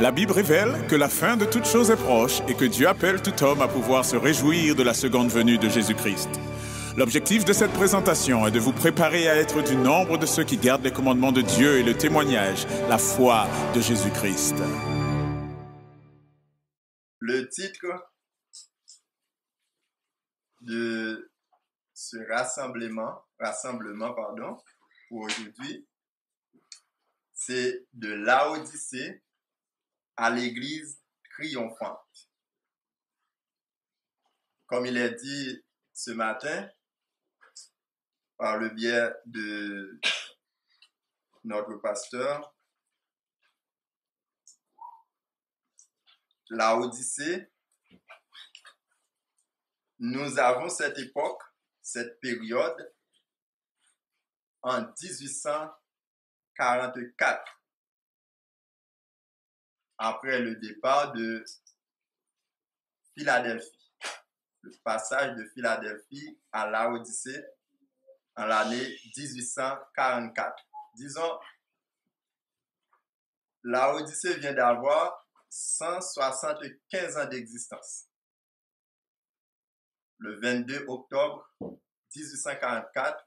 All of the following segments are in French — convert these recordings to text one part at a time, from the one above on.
La Bible révèle que la fin de toute chose est proche et que Dieu appelle tout homme à pouvoir se réjouir de la seconde venue de Jésus-Christ. L'objectif de cette présentation est de vous préparer à être du nombre de ceux qui gardent les commandements de Dieu et le témoignage, la foi de Jésus-Christ. Le titre de ce rassemblement, pour aujourd'hui, c'est de Laodicée à l'église triomphante. Comme il est dit ce matin, par le biais de notre pasteur, Laodicée, nous avons cette époque, cette période, en 1844, après le départ de Philadelphie, le passage de Philadelphie à Laodicée en l'année 1844. Disons, Laodicée vient d'avoir 175 ans d'existence. Le 22 octobre 1844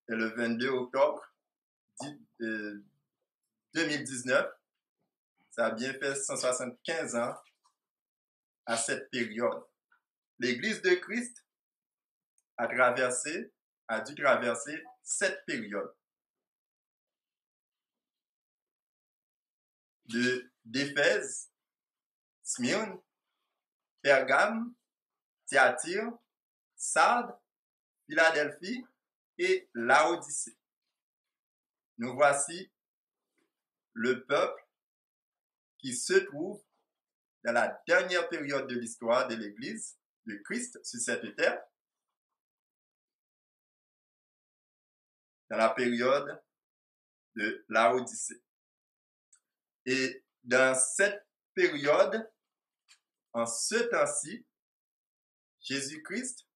et le 22 octobre 2019, ça a bien fait 175 ans à cette période. L'Église de Christ a dû traverser cette période d'Éphèse, Smyrne, Pergame, Thyatire, Sardes, Philadelphie et Laodicée. Nous voici le peuple qui se trouve dans la dernière période de l'histoire de l'Église de Christ sur cette terre, dans la période de Laodicée. Et dans cette période, en ce temps-ci, Jésus-Christ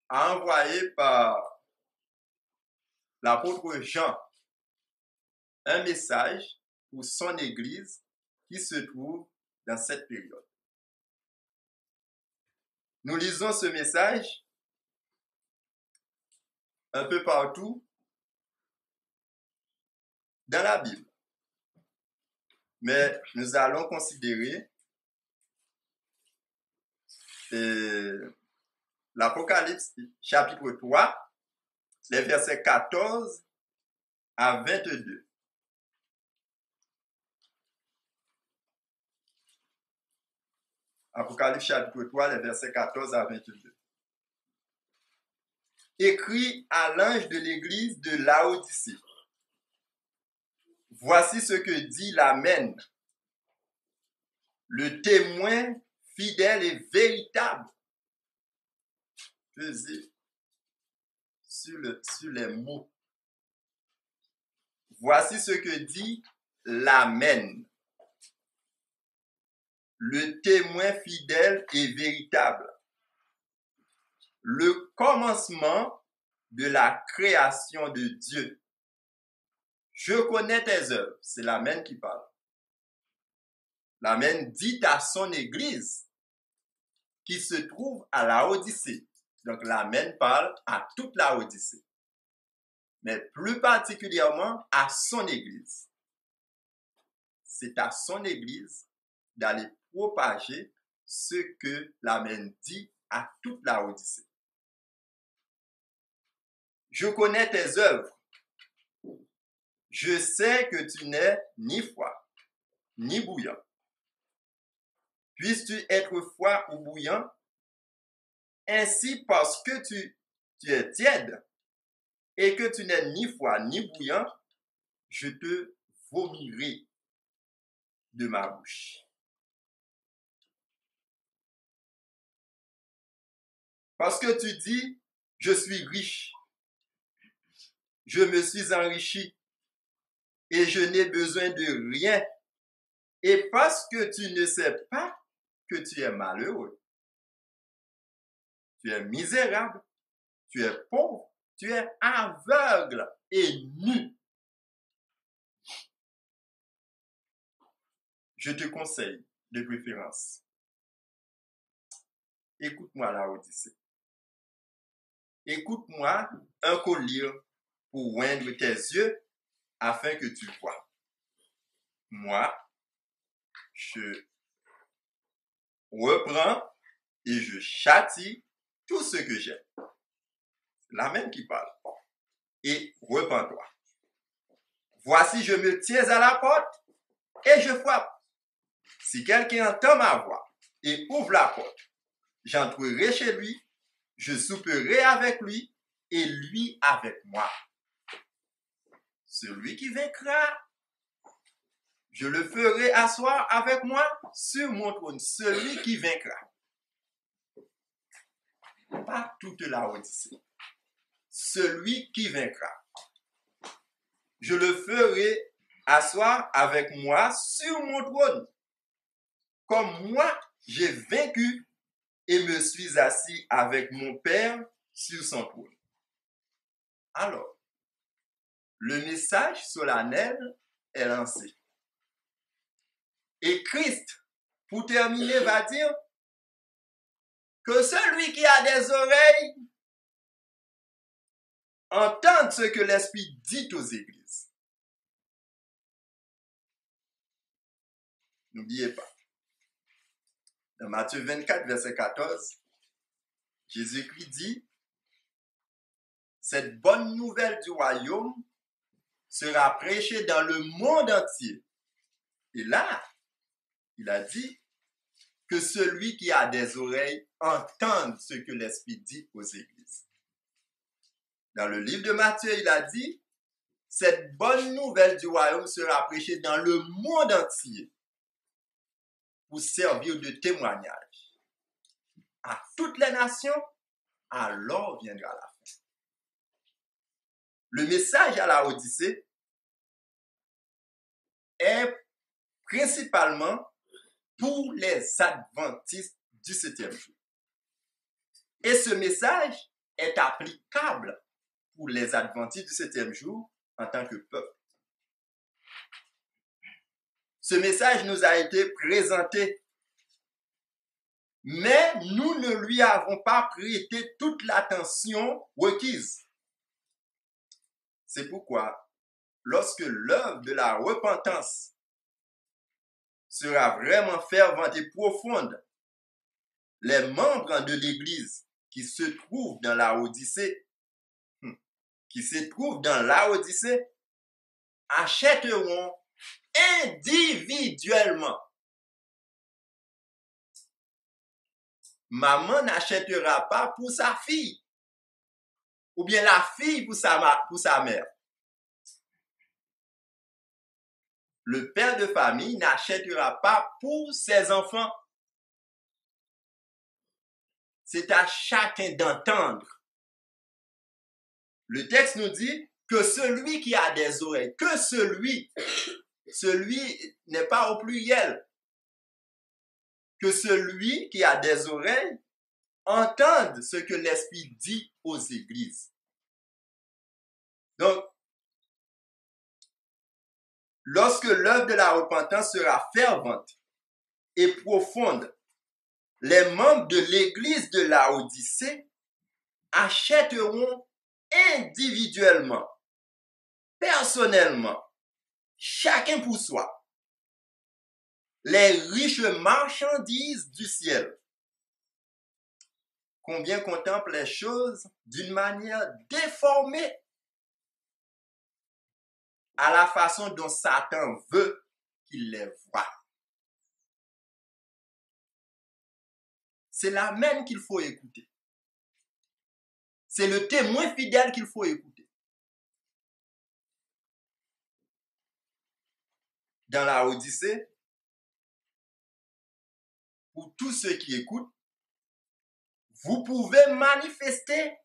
a envoyé par l'apôtre Jean un message pour son Église qui se trouve dans cette période. Nous lisons ce message un peu partout dans la Bible. Mais nous allons considérer l'Apocalypse chapitre 3, les versets 14 à 22. Apocalypse chapitre 3, les versets 14 à 22. Écrit à l'ange de l'église de Laodicée. Voici ce que dit l'Amen, le témoin fidèle et véritable. Pesez sur les mots. Voici ce que dit l'Amen, le témoin fidèle et véritable, le commencement de la création de Dieu. Je connais tes œuvres. C'est l'Amen qui parle. L'Amen dit à son église qui se trouve à Laodicée. Donc l'Amen parle à toute Laodicée, mais plus particulièrement à son église. C'est à son église d'aller propager ce que l'Amen dit à toute Laodicée. Je connais tes œuvres. Je sais que tu n'es ni froid, ni bouillant. Puisses-tu être froid ou bouillant? Ainsi, parce que tu es tiède et que tu n'es ni froid ni bouillant, je te vomirai de ma bouche. Parce que tu dis, je suis riche, je me suis enrichi et je n'ai besoin de rien. Et parce que tu ne sais pas que tu es malheureux, tu es misérable, tu es pauvre, tu es aveugle et nu. je te conseille de préférence, écoute-moi Laodicée. Écoute-moi un collier pour oindre tes yeux afin que tu vois. Moi, je reprends et je châtie tout ce que j'ai. La même qui parle. Et repens-toi. Voici, je me tiens à la porte et je frappe. Si quelqu'un entend ma voix et ouvre la porte, j'entrerai chez lui, je souperai avec lui et lui avec moi. Celui qui vaincra, je le ferai asseoir avec moi sur mon trône. Celui qui vaincra. Pas toute la Odyssée. Celui qui vaincra. Je le ferai asseoir avec moi sur mon trône. Comme moi, j'ai vaincu et me suis assis avec mon Père sur son trône. Alors, le message solennel est lancé. Et Christ, pour terminer, va dire que celui qui a des oreilles entende ce que l'Esprit dit aux églises. N'oubliez pas. Dans Matthieu 24, verset 14, Jésus-Christ dit, cette bonne nouvelle du royaume sera prêchée dans le monde entier. Et là, il a dit que celui qui a des oreilles entende ce que l'Esprit dit aux églises. Dans le livre de Matthieu, il a dit, cette bonne nouvelle du royaume sera prêchée dans le monde entier pour servir de témoignage à toutes les nations, alors viendra la fin. Le message à la Odyssée est principalement pour les adventistes du 7e jour. Et ce message est applicable pour les adventistes du 7e jour en tant que peuple. Ce message nous a été présenté, mais nous ne lui avons pas prêté toute l'attention requise. C'est pourquoi, lorsque l'œuvre de la repentance sera vraiment fervente et profonde, les membres de l'Église qui se trouvent dans la Odyssée, achèteront individuellement. Maman n'achètera pas pour sa fille, ou bien la fille pour sa mère. Le père de famille n'achètera pas pour ses enfants. C'est à chacun d'entendre. Le texte nous dit que celui qui a des oreilles, que celui n'est pas au pluriel, que celui qui a des oreilles entende ce que l'Esprit dit aux églises. Donc, lorsque l'œuvre de la repentance sera fervente et profonde, les membres de l'église de Laodicée achèteront individuellement, personnellement, chacun pour soi, les riches marchandises du ciel. Combien contemplent les choses d'une manière déformée à la façon dont Satan veut qu'il les voie. C'est la même qu'il faut écouter. C'est le témoin fidèle qu'il faut écouter. Dans la Odyssée, pour tous ceux qui écoutent, vous pouvez manifester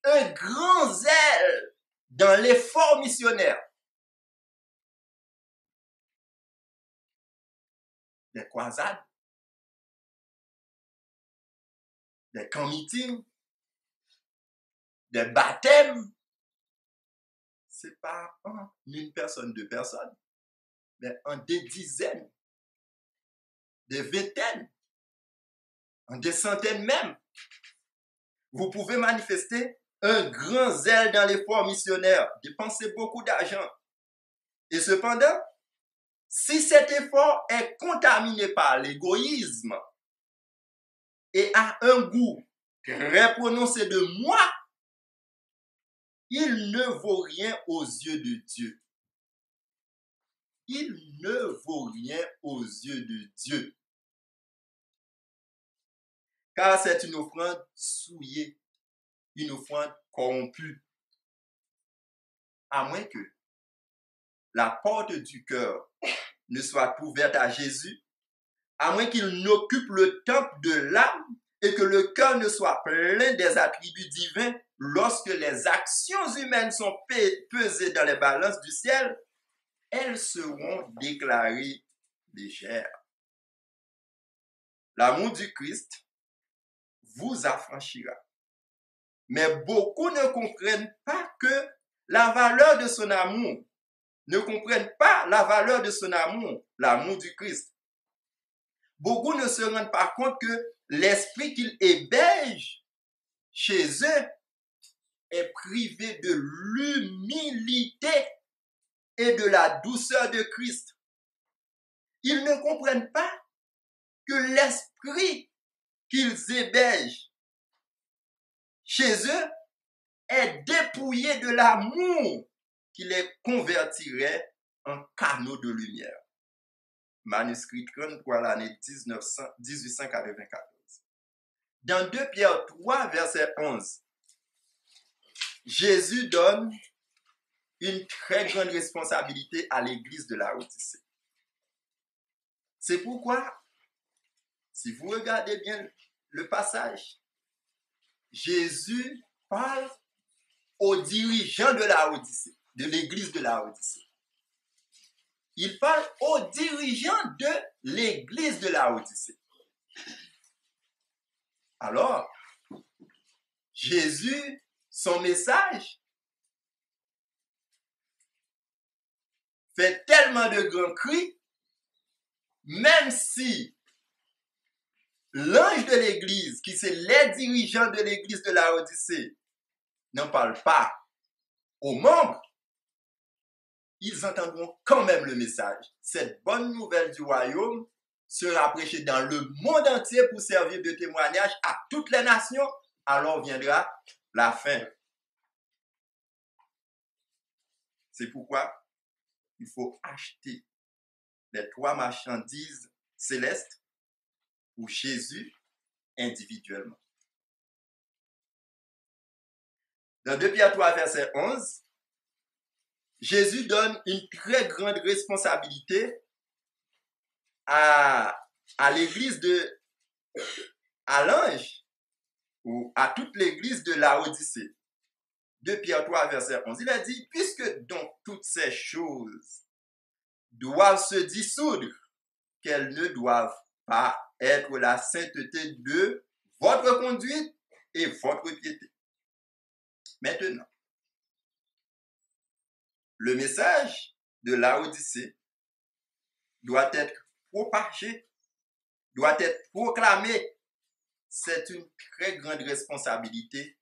un grand zèle dans l'effort missionnaire. Des croisades, des camp-meetings, des baptêmes. C'est pas une personne, deux personnes, mais en des dizaines des vingtaines, des centaines même. Vous pouvez manifester un grand zèle dans l'effort missionnaire, dépenser beaucoup d'argent. Et cependant, si cet effort est contaminé par l'égoïsme et a un goût très prononcé de moi, il ne vaut rien aux yeux de Dieu. Il ne vaut rien aux yeux de Dieu. Car c'est une offrande souillée, une offrande corrompue. À moins que la porte du cœur ne soit ouverte à Jésus, à moins qu'il n'occupe le temple de l'âme et que le cœur ne soit plein des attributs divins lorsque les actions humaines sont pesées dans les balances du ciel, elles seront déclarées légères. L'amour du Christ vous affranchira. Mais beaucoup ne comprennent pas que la valeur de son amour, ne comprennent pas la valeur de son amour, l'amour du Christ. Beaucoup ne se rendent pas compte que l'esprit qu'ils hébergent chez eux est privé de l'humilité et de la douceur de Christ. Ils ne comprennent pas que l'esprit qu'ils hébergent chez eux est dépouillé de l'amour qui les convertirait en canaux de lumière. Manuscrit 33, l'année 1894. Dans 2 Pierre 3, verset 11, Jésus donne une très grande responsabilité à l'église de la Odyssée. C'est pourquoi, si vous regardez bien le passage, Jésus parle aux dirigeants de la Odyssée, de l'église de la Odyssée. Il parle aux dirigeants de l'église de la Odyssée. Alors, Jésus, son message fait tellement de grands cris, même si l'ange de l'église, qui c'est les dirigeants de l'église de la Odyssée, n'en parle pas aux membres, ils entendront quand même le message. Cette bonne nouvelle du royaume sera prêchée dans le monde entier pour servir de témoignage à toutes les nations. Alors viendra la fin. C'est pourquoi il faut acheter les 3 marchandises célestes pour Jésus individuellement. Dans 2 Pierre 3, verset 11, Jésus donne une très grande responsabilité à l'église à l'ange ou à toute l'église de la Odyssée. 2 Pierre 3, verset 11, il a dit, puisque donc toutes ces choses doivent se dissoudre, qu'elles ne doivent pas être la sainteté de votre conduite et votre piété. Maintenant, le message de la Odyssée doit être propagé, doit être proclamé. C'est une très grande responsabilité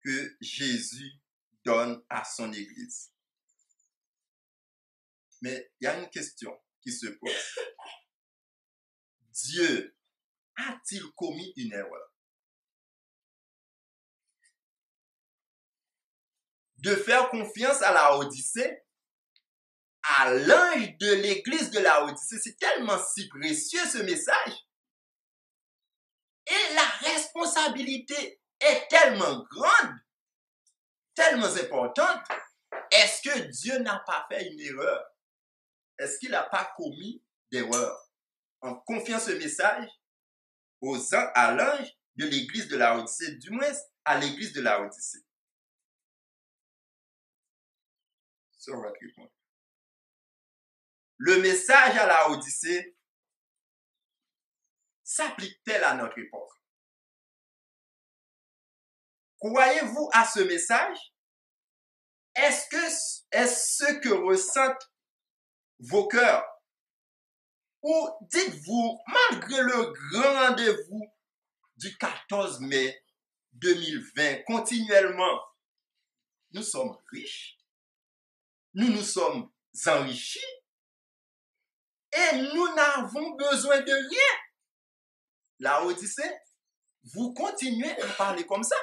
que Jésus donne à son Église. Mais il y a une question qui se pose. Dieu a-t-il commis une erreur? De faire confiance à la Odyssée, à l'ange de l'église de la Odyssée, c'est tellement si précieux ce message. Et la responsabilité est tellement grande, tellement importante. Est-ce que Dieu n'a pas fait une erreur? Est-ce qu'il n'a pas commis d'erreur en confiant ce message à l'ange de l'église de la Odyssée, du moins à l'église de la Odyssée? Ça, on va te répondre. Le message à la Odyssée s'applique-t-il à notre époque? Croyez-vous à ce message? Est-ce ce que ressentent vos cœurs? Ou dites-vous, malgré le grand rendez-vous du 14 mai 2020, continuellement, nous sommes riches, nous nous sommes enrichis et nous n'avons besoin de rien. La Odyssée, vous continuez à parler comme ça.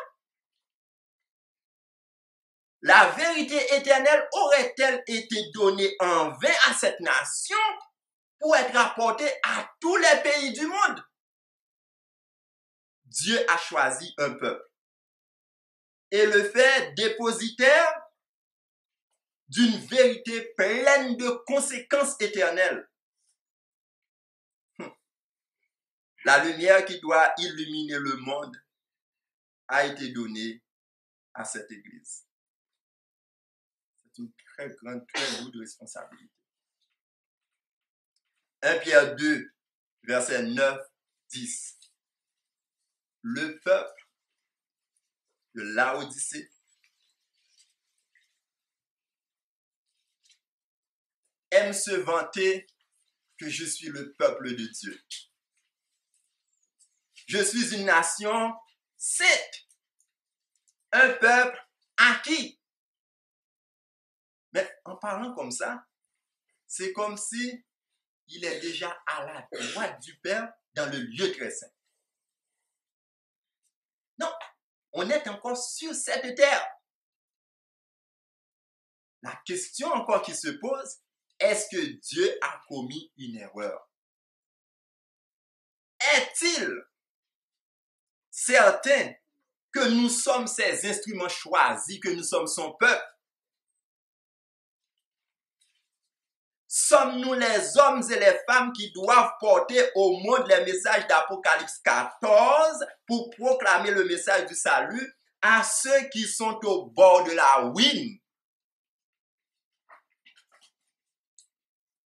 La vérité éternelle aurait-elle été donnée en vain à cette nation pour être rapportée à tous les pays du monde? Dieu a choisi un peuple et le fait dépositaire d'une vérité pleine de conséquences éternelles. La lumière qui doit illuminer le monde a été donnée à cette Église. C'est une très grande, très lourde responsabilité. 1 Pierre 2, verset 9, 10. Le peuple de Laodicée aime se vanter que je suis le peuple de Dieu. Je suis une nation sainte, un peuple acquis. Mais en parlant comme ça, c'est comme si il est déjà à la droite du Père dans le lieu très saint. Non, on est encore sur cette terre. La question encore qui se pose, est-ce que Dieu a commis une erreur? Est-il certain que nous sommes ses instruments choisis, que nous sommes son peuple? Sommes-nous les hommes et les femmes qui doivent porter au monde les messages d'Apocalypse 14 pour proclamer le message du salut à ceux qui sont au bord de la ruine?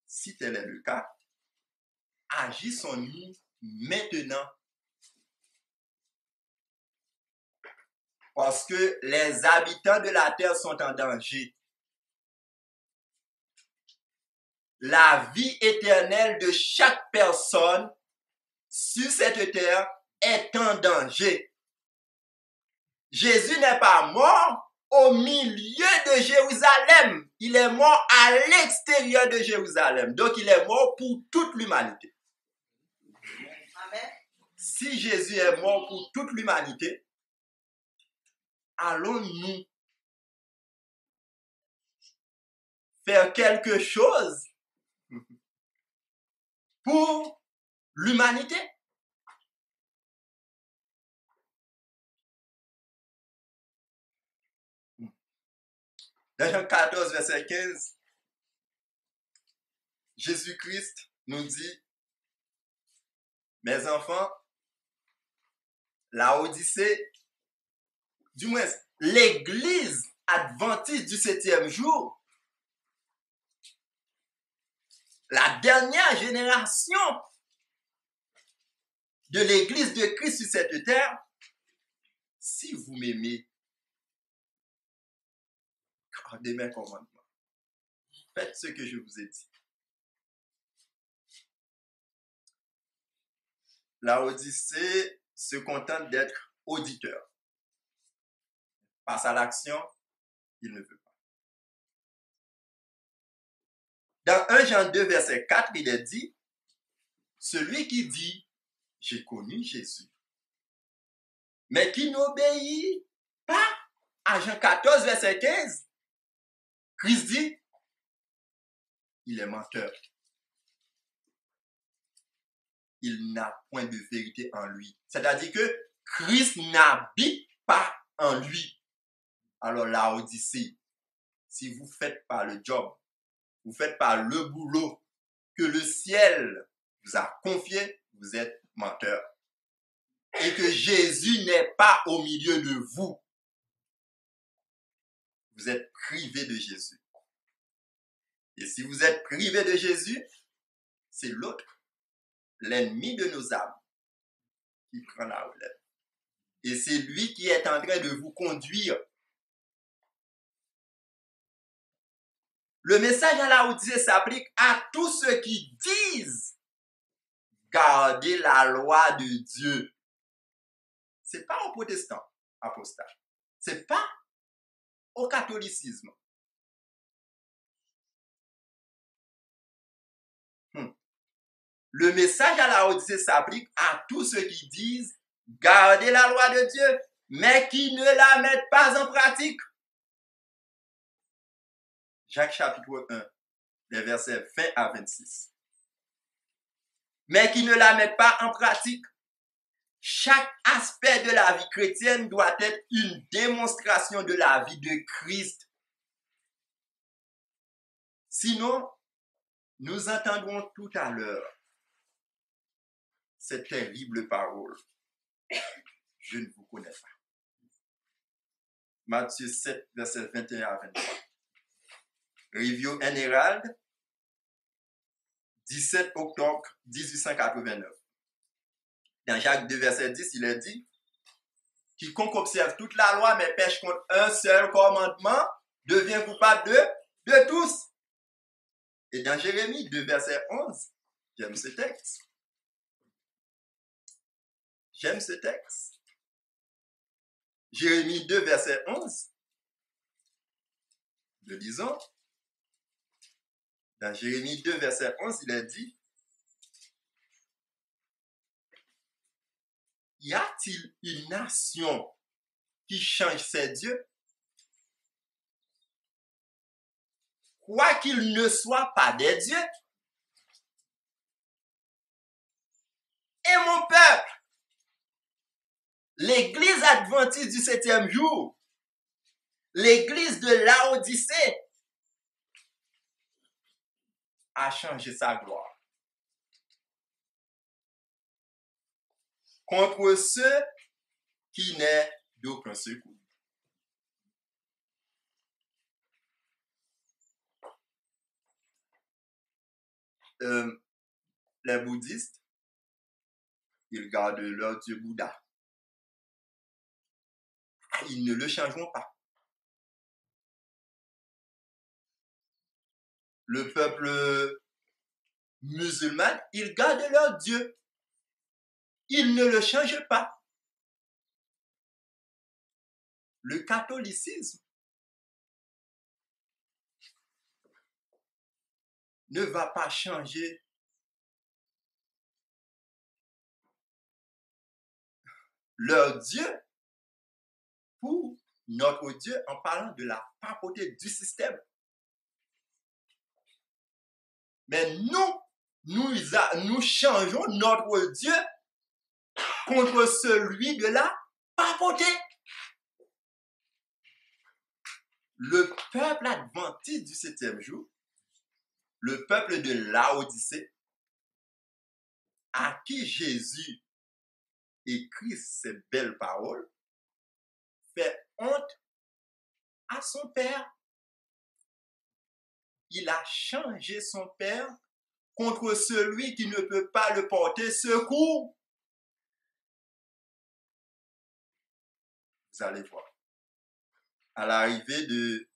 Si tel est le cas, agissons-nous maintenant. Parce que les habitants de la terre sont en danger. La vie éternelle de chaque personne sur cette terre est en danger. Jésus n'est pas mort au milieu de Jérusalem. Il est mort à l'extérieur de Jérusalem. Donc, il est mort pour toute l'humanité. Amen. Si Jésus est mort pour toute l'humanité, allons-nous faire quelque chose pour l'humanité? Dans Jean 14, verset 15, Jésus-Christ nous dit, mes enfants, la Odyssée, du moins l'Église adventiste du 7e jour, la dernière génération de l'Église de Christ sur cette terre, si vous m'aimez, gardez mes commandements. Faites ce que je vous ai dit. La Odyssée se contente d'être auditeur. Passe à l'action, il ne veut pas. Dans 1 Jean 2, verset 4, il est dit, celui qui dit, j'ai connu Jésus, mais qui n'obéit pas à Jean 14, verset 15, Christ dit, il est menteur. Il n'a point de vérité en lui. C'est-à-dire que Christ n'habite pas en lui. Alors la Odyssée, si vous ne faites pas le job, vous ne faites pas le boulot que le ciel vous a confié, vous êtes menteur. Et que Jésus n'est pas au milieu de vous. Vous êtes privé de Jésus. Et si vous êtes privé de Jésus, c'est l'autre, l'ennemi de nos âmes, qui prend la relève. Et c'est lui qui est en train de vous conduire. Le message à la Odyssée s'applique à tous ceux qui disent garder la loi de Dieu. Ce n'est pas aux protestants apostat. Ce n'est pas au catholicisme. Le message à la Odyssée s'applique à tous ceux qui disent garder la loi de Dieu, mais qui ne la mettent pas en pratique. Jacques chapitre 1, les versets 20 à 26. Mais qui ne la mettent pas en pratique. Chaque aspect de la vie chrétienne doit être une démonstration de la vie de Christ. Sinon, nous entendrons tout à l'heure cette terrible parole. Je ne vous connais pas. Matthieu 7, verset 21 à 23. Review and Herald, 17 octobre 1889. Dans Jacques 2, verset 10, il est dit « Quiconque observe toute la loi mais pêche contre un seul commandement devient coupable de tous. » Et dans Jérémie 2, verset 11, j'aime ce texte. Jérémie 2, verset 11. Nous lisons. Dans Jérémie 2, verset 11, il est dit « Y a-t-il une nation qui change ses dieux? Quoiqu'ils ne soient pas des dieux. Et mon peuple, l'église adventiste du 7e jour, l'église de Laodicée, a changé sa gloire contre ceux qui n'est d'aucun secours. » Les bouddhistes, ils gardent leur dieu Bouddha. Ils ne le changeront pas. Le peuple musulman, ils gardent leur Dieu. Ils ne le changent pas. Le catholicisme ne va pas changer leur Dieu pour notre Dieu en parlant de la papauté du système. Mais nous changeons notre Dieu contre celui de la papauté. Le peuple adventiste du 7e jour, le peuple de Laodicée, à qui Jésus écrit ces belles paroles, fait honte à son père. Il a changé son père contre celui qui ne peut pas le porter secours. Vous allez voir. À l'arrivée de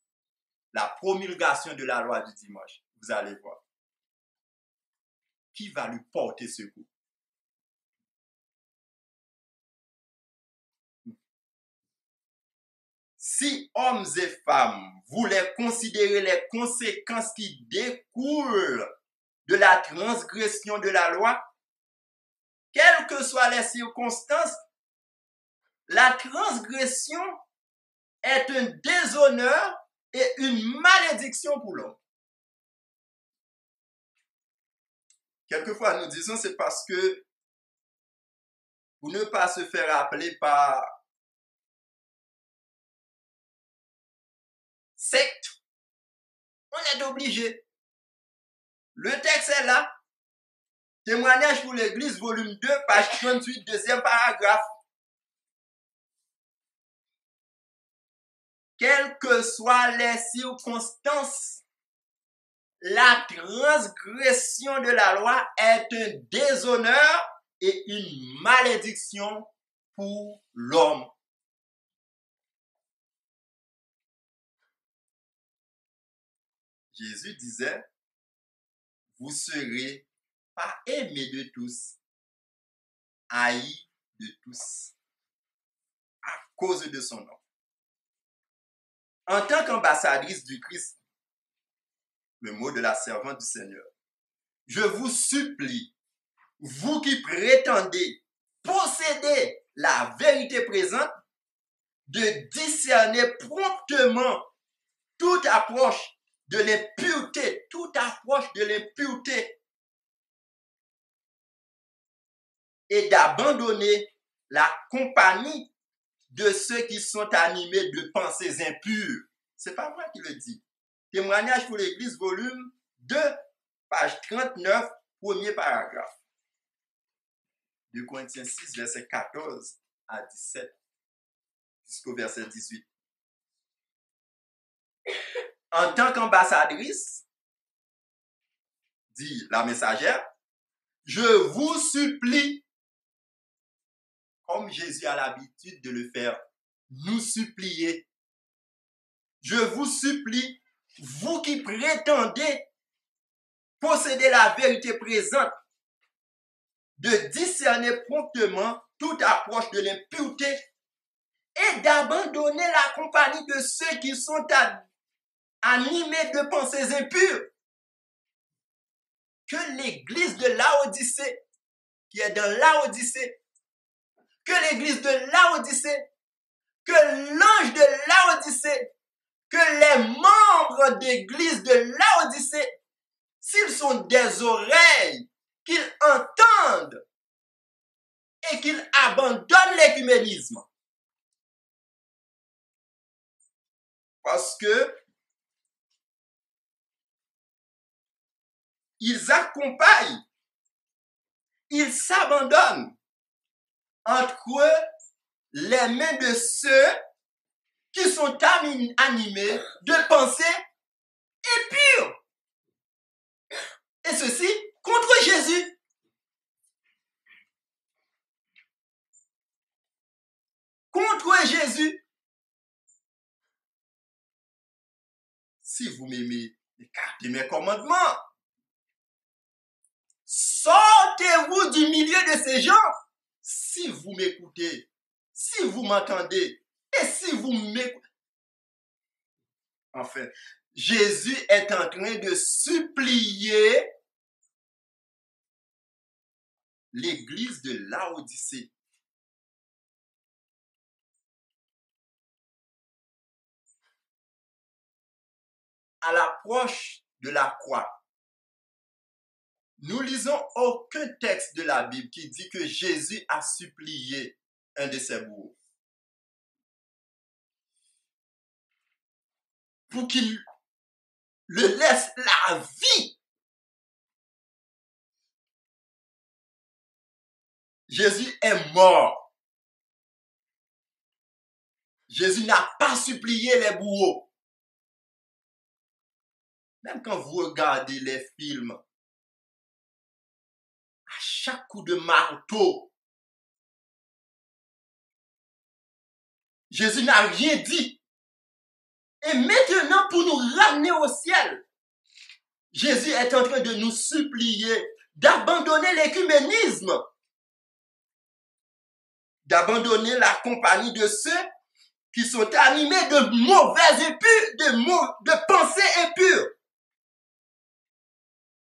la promulgation de la loi du dimanche, vous allez voir. Qui va lui porter secours? Si hommes et femmes voulaient considérer les conséquences qui découlent de la transgression de la loi, quelles que soient les circonstances, la transgression est un déshonneur et une malédiction pour l'homme. Quelquefois, nous disons c'est parce que pour ne pas se faire appeler par secte, on est obligé. Le texte est là. Témoignage pour l'Église, volume 2, page 38, deuxième paragraphe. Quelles que soient les circonstances, la transgression de la loi est un déshonneur et une malédiction pour l'homme. Jésus disait, vous serez pas aimés de tous, haï de tous à cause de son nom. En tant qu'ambassadrice du Christ, le mot de la servante du Seigneur, je vous supplie, vous qui prétendez posséder la vérité présente, de discerner promptement toute approche de l'impureté, et d'abandonner la compagnie de ceux qui sont animés de pensées impures. C'est pas moi qui le dis. Témoignage pour l'Église, volume 2, page 39, premier paragraphe. 2 Corinthiens 6, verset 14 à 17, jusqu'au verset 18. En tant qu'ambassadrice, dit la messagère, je vous supplie, comme Jésus a l'habitude de le faire, nous supplier. Je vous supplie, vous qui prétendez posséder la vérité présente, de discerner promptement toute approche de l'impureté et d'abandonner la compagnie de ceux qui sont animés de pensées impures. Que l'église de Laodicée, qui est dans Laodicée, que l'église de Laodicée, que l'ange de Laodicée, que les membres d'église de Laodicée, s'ils sont des oreilles, qu'ils entendent et qu'ils abandonnent l'écuménisme. Parce que ils accompagnent, ils s'abandonnent entre les mains de ceux qui sont animés de pensées impures. Et ceci contre Jésus. Contre Jésus. Si vous m'aimez, écartez mes commandements. Sortez-vous du milieu de ces gens. Si vous m'écoutez, si vous m'entendez, et si vous m'écoutez. Enfin, Jésus est en train de supplier l'église de Laodicée. À l'approche de la croix, nous lisons aucun texte de la Bible qui dit que Jésus a supplié un de ses bourreaux pour qu'il le laisse la vie. Jésus est mort. Jésus n'a pas supplié les bourreaux. Même quand vous regardez les films, à chaque coup de marteau, Jésus n'a rien dit. Et maintenant, pour nous ramener au ciel, Jésus est en train de nous supplier d'abandonner l'écuménisme, d'abandonner la compagnie de ceux qui sont animés de mauvaises impures, de pensées impures.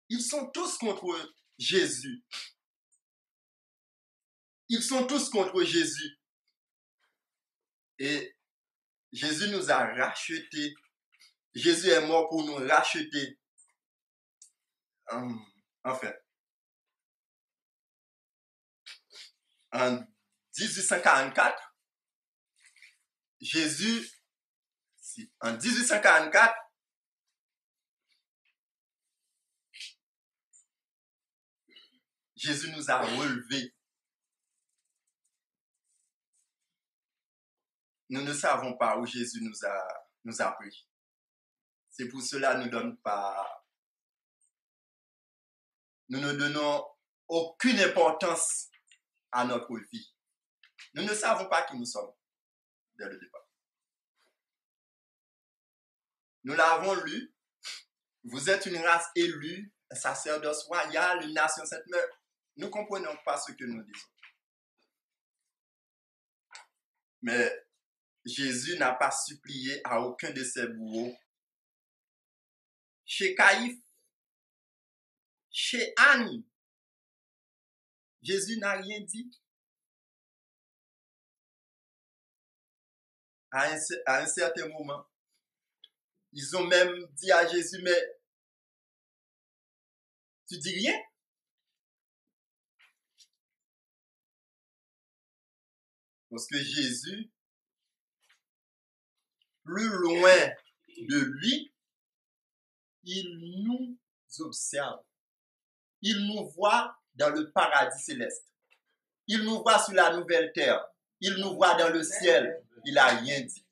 Ils sont tous contre Jésus. Ils sont tous contre Jésus. Et Jésus nous a rachetés. Jésus est mort pour nous racheter. Enfin, en 1844, en 1844, Jésus nous a relevés. Nous ne savons pas où Jésus nous a pris. C'est pour cela que nous ne donnons aucune importance à notre vie. Nous ne savons pas qui nous sommes dès le départ. Nous l'avons lu. Vous êtes une race élue, un sacerdoce royal, une nation sainte. Mais nous ne comprenons pas ce que nous disons. Mais Jésus n'a pas supplié à aucun de ses bourreaux. Chez Caïphe, chez Anne, Jésus n'a rien dit. À un certain moment, ils ont même dit à Jésus, mais tu dis rien? Parce que Jésus, plus loin de lui, il nous observe. Il nous voit dans le paradis céleste. Il nous voit sur la nouvelle terre. Il nous voit dans le ciel. Il n'a rien dit.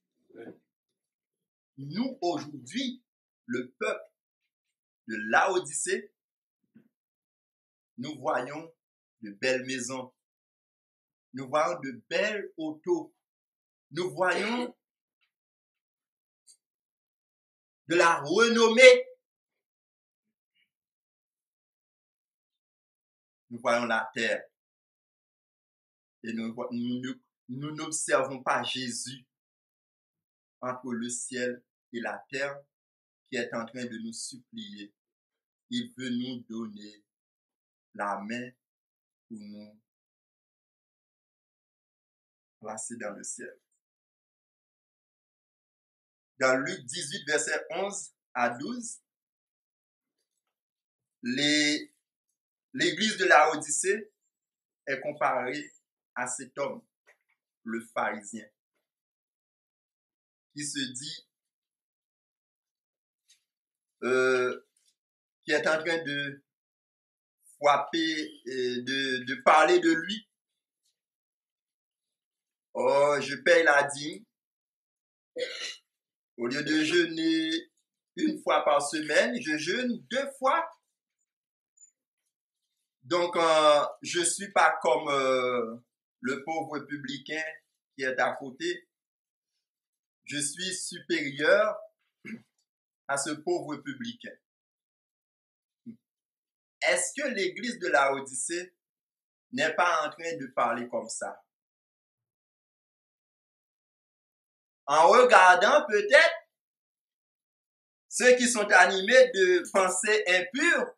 Nous, aujourd'hui, le peuple de Laodicée, nous voyons de belles maisons. Nous voyons de belles autos. Nous voyons de la renommée. Nous voyons la terre. Et nous n'observons pas Jésus entre le ciel et la terre qui est en train de nous supplier. Il veut nous donner la main pour nous placer dans le ciel. Dans Luc 18, verset 11 à 12, l'église de Laodicée est comparée à cet homme, le pharisien, qui se dit, qui est en train de frapper, de parler de lui. Oh, je paye la dîme. Au lieu de jeûner une fois par semaine, je jeûne 2 fois. Donc, je ne suis pas comme le pauvre publicain qui est à côté. Je suis supérieur à ce pauvre publicain. Est-ce que l'église de Laodicée n'est pas en train de parler comme ça? En regardant peut-être ceux qui sont animés de pensées impures,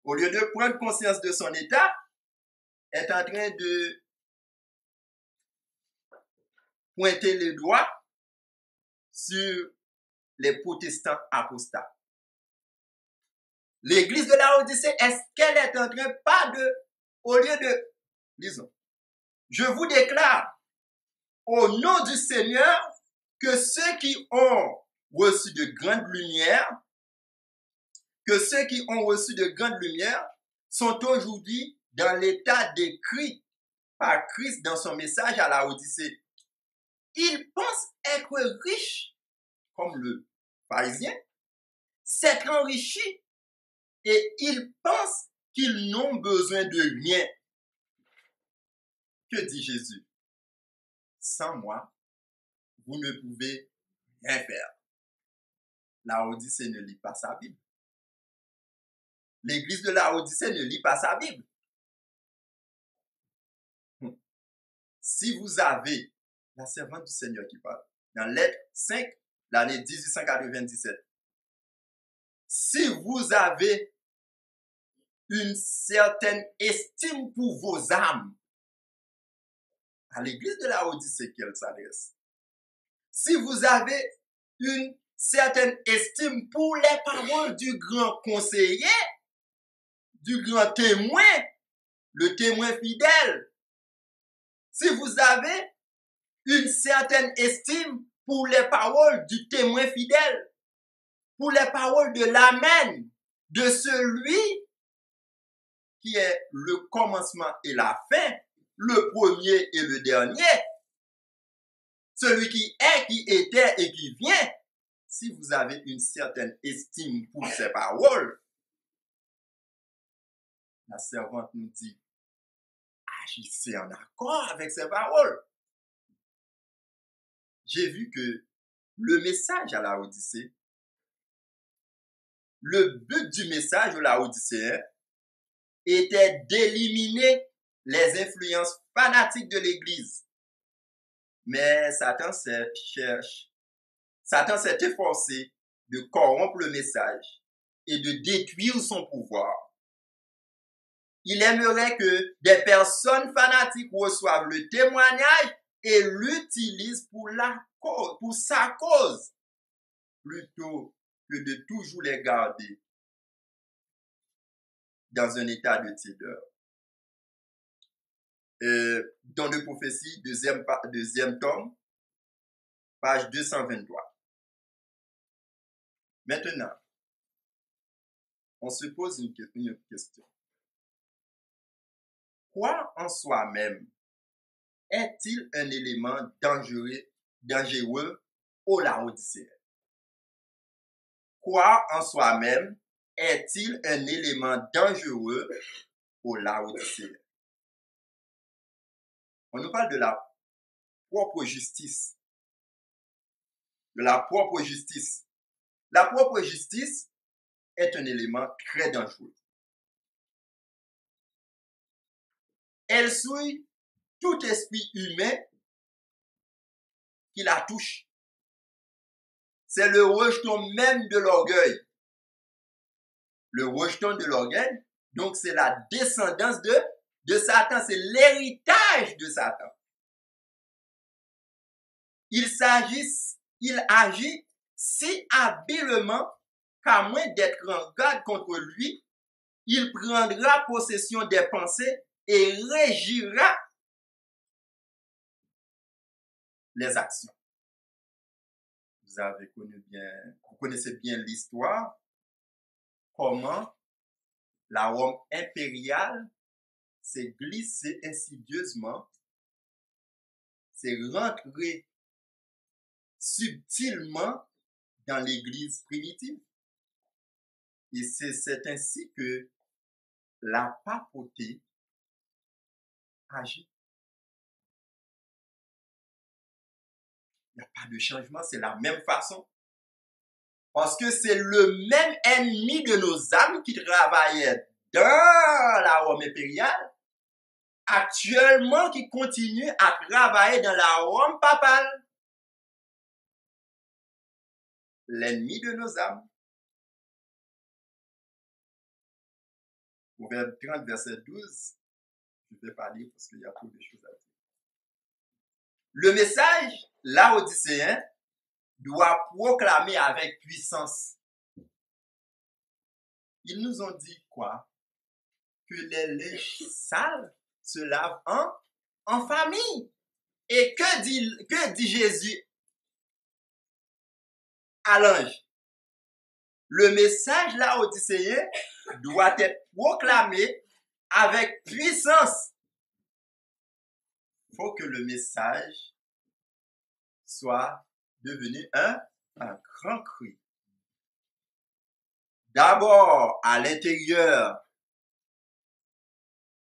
au lieu de prendre conscience de son état, est en train de pointer le doigt sur les protestants apostats. L'église de Laodicée, est-ce qu'elle est en train pas de, au lieu de, disons, je vous déclare au nom du Seigneur que ceux qui ont reçu de grandes lumières, sont aujourd'hui dans l'état décrit par Christ dans son message à Laodicée. Ils pensent être riches, comme le pharisien, s'être enrichis, et ils pensent qu'ils n'ont besoin de rien. Que dit Jésus? Sans moi, vous ne pouvez rien faire. Laodicée ne lit pas sa Bible. L'église de Laodicée ne lit pas sa Bible. Si vous avez, la servante du Seigneur qui parle, dans Lettre 5, l'année 1897, si vous avez une certaine estime pour vos âmes, à l'église de Laodicée qu'elle s'adresse, si vous avez une certaine estime pour les paroles du grand conseiller, du grand témoin, le témoin fidèle, si vous avez une certaine estime pour les paroles du témoin fidèle, pour les paroles de l'Amen, de celui qui est le commencement et la fin, le premier et le dernier, celui qui est, qui était et qui vient. Si vous avez une certaine estime pour ces paroles, la servante nous dit, agissez en accord avec ces paroles. J'ai vu que le message à Laodicée, le but du message aux Laodicéens était d'éliminer les influences fanatiques de l'Église Mais Satan s'est efforcé de corrompre le message et de détruire son pouvoir. Il aimerait que des personnes fanatiques reçoivent le témoignage et l'utilisent pour sa cause, plutôt que de toujours les garder dans un état de tiédeur. Dans le prophétie, deuxième tome, page 223. Maintenant, on se pose une question. Quoi en soi-même est-il un élément dangereux aux Laodicéens? Quoi en soi-même est-il un élément dangereux aux Laodicéens? On nous parle de la propre justice. De la propre justice. La propre justice est un élément très dangereux. Elle souille tout esprit humain qui la touche. C'est le rejeton même de l'orgueil. Le rejeton de l'orgueil, donc c'est la descendance de Satan, c'est l'héritage de Satan. Il agit si habilement qu'à moins d'être en garde contre lui, il prendra possession des pensées et régira les actions. Vous connaissez bien l'histoire, comment la Rome impériale s'est glissée insidieusement, s'est rentrée subtilement dans l'Église primitive. Et c'est ainsi que la papauté agit. Il n'y a pas de changement, c'est la même façon. Parce que c'est le même ennemi de nos âmes qui travaillait dans la Rome impériale, actuellement qui continue à travailler dans la Rome papale. L'ennemi de nos âmes. Proverbe 30, verset 12. Je ne vais pas lire parce qu'il y a trop de choses à dire. Le message laodicéen doit proclamer avec puissance. Ils nous ont dit quoi? Que les linges sales se lavent en famille. Et que dit Jésus à l'ange? Le message laodicéen doit être proclamé avec puissance. Il faut que le message soit devenu un grand cri. D'abord à l'intérieur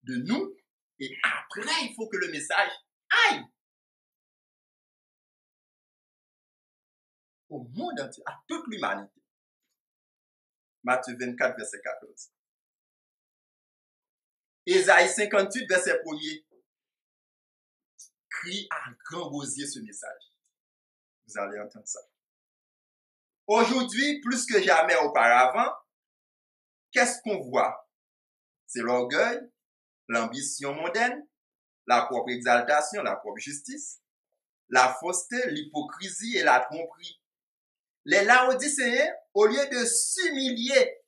de nous, et après, il faut que le message aille au monde entier, à toute l'humanité. Matthieu 24, verset 14. Ésaïe 58, verset 1er. Crie à grand rosier ce message. Vous allez entendre ça. Aujourd'hui, plus que jamais auparavant, qu'est-ce qu'on voit? C'est l'orgueil, l'ambition mondaine, la propre exaltation, la propre justice, la fausseté, l'hypocrisie et la tromperie. Les Laodicéens, au lieu de s'humilier,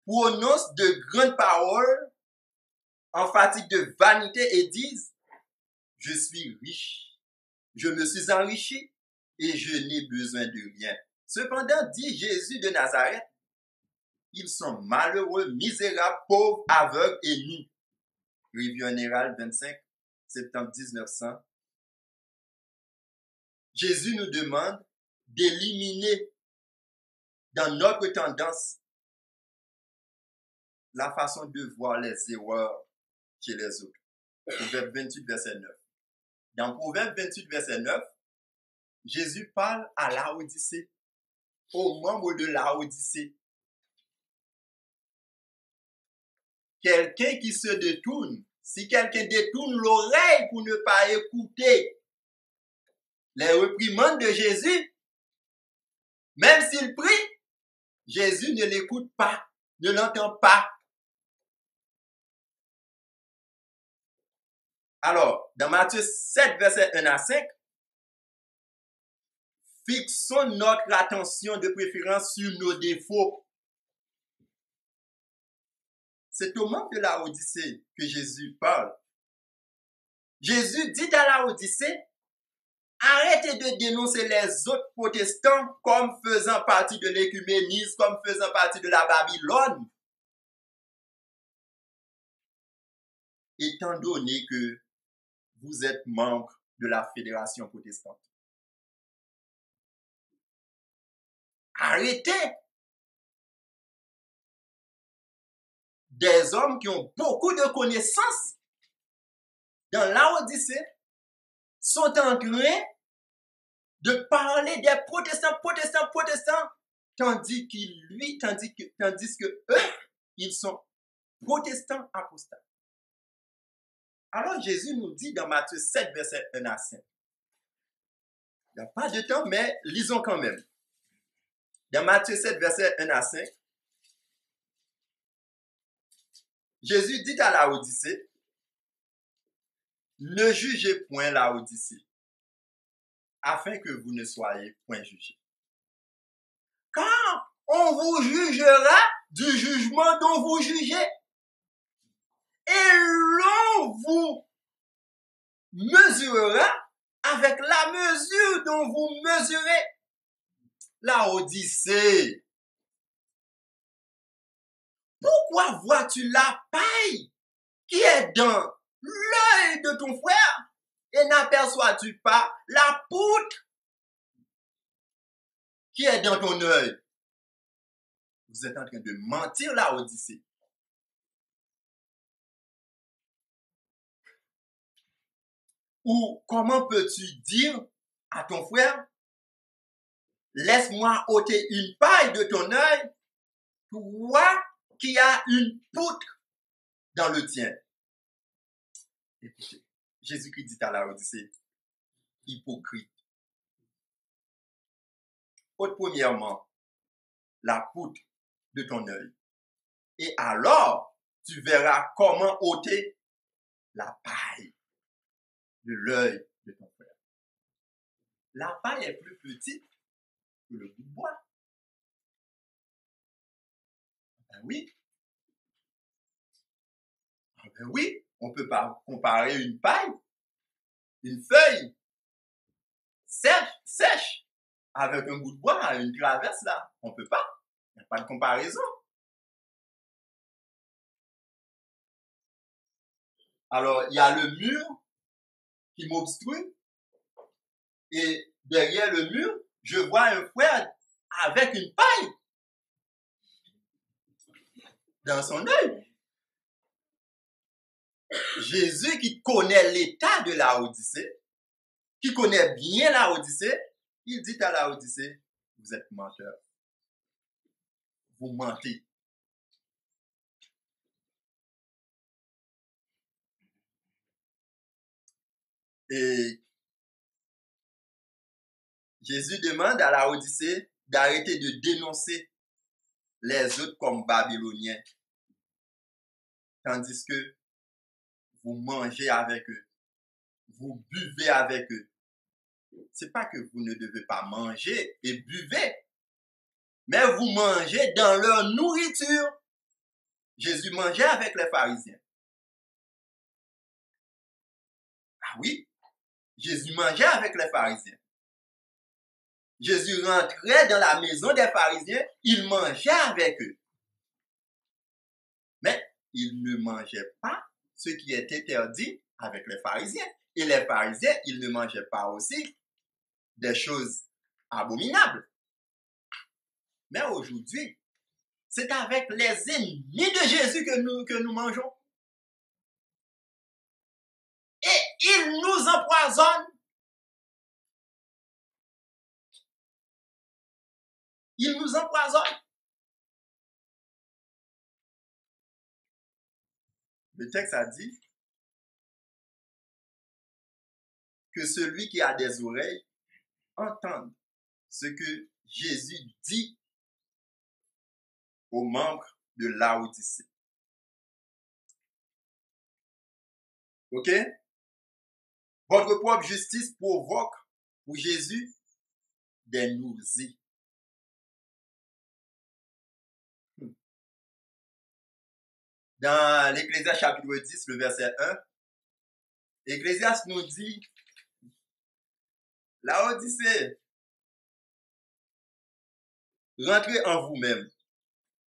prononcent de grandes paroles emphatiques de vanité et disent: je suis riche, je me suis enrichi et je n'ai besoin de rien. Cependant, dit Jésus de Nazareth, ils sont malheureux, misérables, pauvres, aveugles et nus. Revue en Hérald 25 septembre 1900. Jésus nous demande d'éliminer dans notre tendance la façon de voir les erreurs chez les autres. Proverbe 28, verset 9. Dans Proverbe 28, verset 9, Jésus parle à Laodicée. aux membres de Laodicée. Quelqu'un qui se détourne, si quelqu'un détourne l'oreille pour ne pas écouter les réprimandes de Jésus, même s'il prie, Jésus ne l'écoute pas, ne l'entend pas. Alors, dans Matthieu 7, versets 1 à 5, fixons notre attention de préférence sur nos défauts. C'est au moment de la Odyssée que Jésus parle. Jésus dit à la Odyssée, arrêtez de dénoncer les autres protestants comme faisant partie de l'écuménisme, comme faisant partie de la Babylone. Étant donné que vous êtes membre de la fédération protestante. Arrêtez. Des hommes qui ont beaucoup de connaissances dans Laodicée sont en train de parler des protestants, tandis que eux, ils sont protestants apostates. Alors Jésus nous dit dans Matthieu 7, verset 1 à 5. Il n'y a pas de temps, mais lisons quand même. Dans Matthieu 7, verset 1 à 5, Jésus dit à Laodicée, ne jugez point Laodicée, afin que vous ne soyez point jugés. Car on vous jugera du jugement dont vous jugez, et l'on vous mesurera avec la mesure dont vous mesurez. Laodicée, pourquoi vois-tu la paille qui est dans l'œil de ton frère et n'aperçois-tu pas la poutre qui est dans ton œil? Vous êtes en train de mentir, Laodicée. Ou comment peux-tu dire à ton frère, laisse-moi ôter une paille de ton œil, toi qui as une poutre dans le tien? Écoutez, Jésus-Christ dit à Laodicée, hypocrite. Ôte premièrement la poutre de ton œil, et alors tu verras comment ôter la paille de l'œil de ton frère. La paille est plus petite que le bout de bois. Ben oui. Ben oui, on ne peut pas comparer une paille, une feuille sèche, avec un bout de bois à une traverse là. On ne peut pas. Il n'y a pas de comparaison. Alors, il y a le mur qui m'obstrue, et derrière le mur, je vois un frère avec une paille dans son œil. Jésus qui connaît l'état de Laodicée, qui connaît bien Laodicée, il dit à Laodicée, vous êtes menteur. Vous mentez. Et Jésus demande à Laodicée d'arrêter de dénoncer les autres comme babyloniens, tandis que vous mangez avec eux, vous buvez avec eux. C'est pas que vous ne devez pas manger et buvez, mais vous mangez dans leur nourriture. Jésus mangeait avec les pharisiens. Ah oui, Jésus mangeait avec les pharisiens. Jésus rentrait dans la maison des pharisiens, il mangeait avec eux. Mais il ne mangeait pas ce qui est interdit avec les pharisiens. Et les pharisiens, ils ne mangeaient pas aussi des choses abominables. Mais aujourd'hui, c'est avec les ennemis de Jésus que nous mangeons. Et ils nous empoisonnent. il nous empoisonne. Le texte a dit que celui qui a des oreilles entende ce que Jésus dit aux membres de Laodicée. OK? Votre propre justice provoque pour Jésus des nausées. Dans l'Ecclésiaste chapitre 10, le verset 1, Ecclésiaste nous dit, Laodicée, rentrez en vous-même,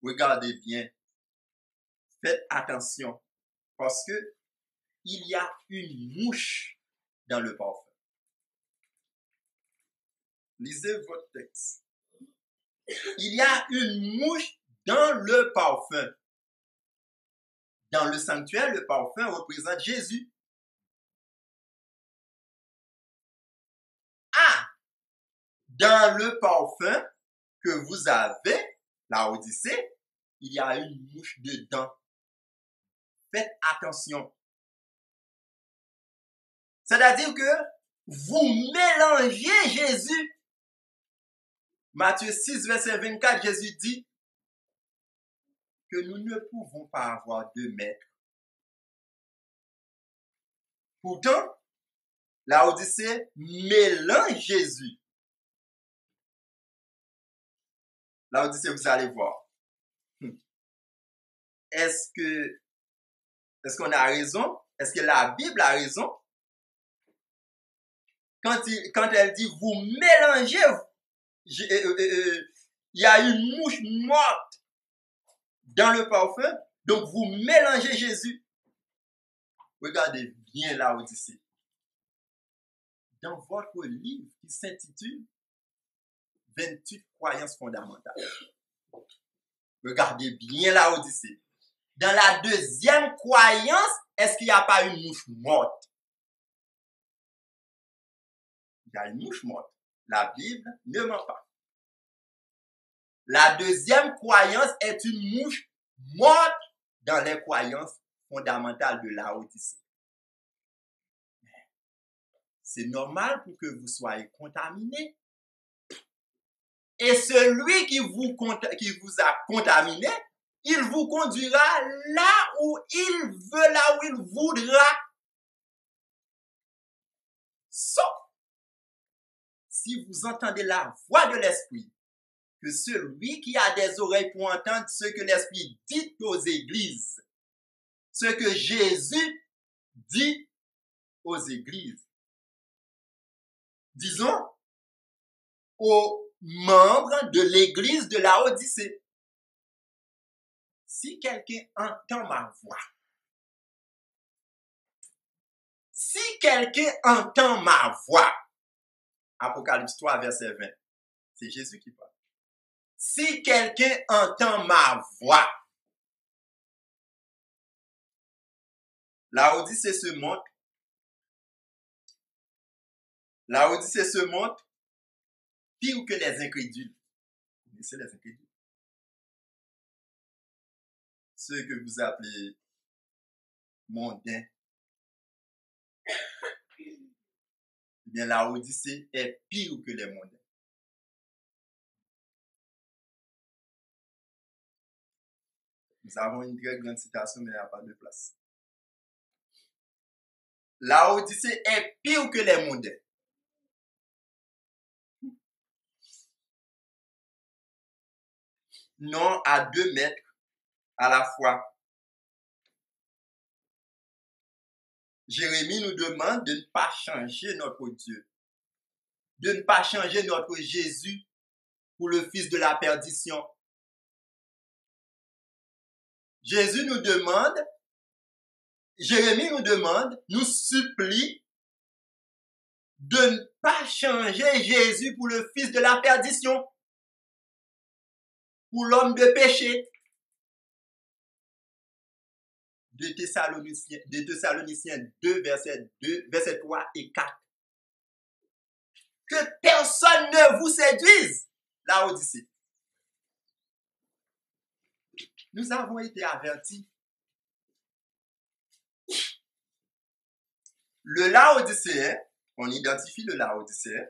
regardez bien, faites attention, parce que il y a une mouche dans le parfum. Lisez votre texte. Il y a une mouche dans le parfum. Dans le sanctuaire, le parfum représente Jésus. Ah! Dans le parfum que vous avez, Laodicée, il y a une mouche dedans. Faites attention. C'est-à-dire que vous mélangez Jésus. Matthieu 6, verset 24, Jésus dit que nous ne pouvons pas avoir deux maîtres. Pourtant, Laodicée mélange Jésus. Laodicée, vous allez voir. Est-ce qu'on a raison? Est-ce que la Bible a raison? Quand elle dit vous mélangez, il y a une mouche morte dans le parfum, donc vous mélangez Jésus. Regardez bien Laodicée. Dans votre livre qui s'intitule 28 croyances fondamentales. Regardez bien Laodicée. Dans la deuxième croyance, est-ce qu'il n'y a pas une mouche morte? Il y a une mouche morte. La Bible ne ment pas. La deuxième croyance est une mouche morte dans les croyances fondamentales de Laodicée. C'est normal pour que vous soyez contaminé. Et celui qui vous a contaminé, il vous conduira là où il veut, là où il voudra. Sauf si vous entendez la voix de l'Esprit, que celui qui a des oreilles pour entendre ce que l'Esprit dit aux églises, ce que Jésus dit aux églises, disons, aux membres de l'église de Laodicée. Si quelqu'un entend ma voix, Apocalypse 3, verset 20, c'est Jésus qui parle. Si quelqu'un entend ma voix, Laodicée se montre pire que les incrédules. Vous connaissez les incrédules? Ceux que vous appelez mondains. Eh bien, Laodicée est pire que les mondains. Nous avons une très grande citation, mais il n'y a pas de place. Laodicée est pire que les mondains. Non à 2 maîtres à la fois. Jérémie nous demande de ne pas changer notre Dieu, de ne pas changer notre Jésus pour le fils de la perdition. Jérémie nous demande, nous supplie de ne pas changer Jésus pour le fils de la perdition, pour l'homme de péché. De Thessaloniciens 2, verset 3 et 4. Que personne ne vous séduise, Laodicée. Nous avons été avertis. Le Laodicéen, on identifie le Laodicéen.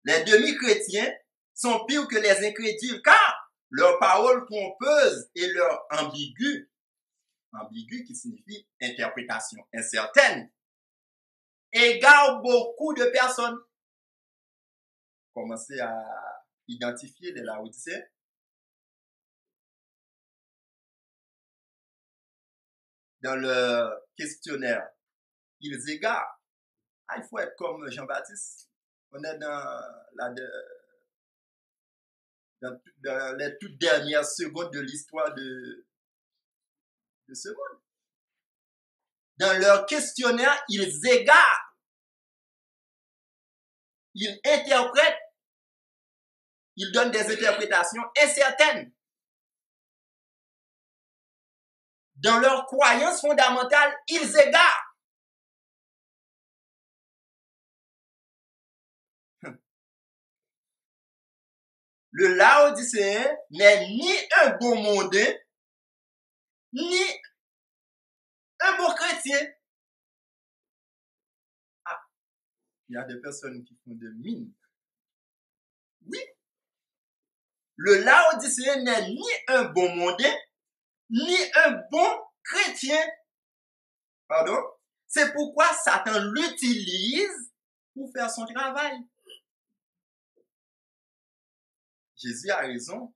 Les demi-chrétiens sont pires que les incrédules, car leurs paroles pompeuses et leur ambigu qui signifie interprétation incertaine, égarent beaucoup de personnes. Commencez à identifier les Laodicéens. Dans le questionnaire, ils égarent. Il faut être comme Jean-Baptiste. On est dans les toutes dernières secondes de l'histoire de ce monde. Dans leur questionnaire, ils égarent. Ils interprètent. Ils donnent des interprétations incertaines. Dans leurs croyances fondamentales, ils égarent. Le Laodicéen n'est ni un bon mondain, ni un bon chrétien. Il y a des personnes qui font de mine. Oui. Le Laodicéen n'est ni un bon mondain, ni un bon chrétien. Pardon? C'est pourquoi Satan l'utilise pour faire son travail. Jésus a raison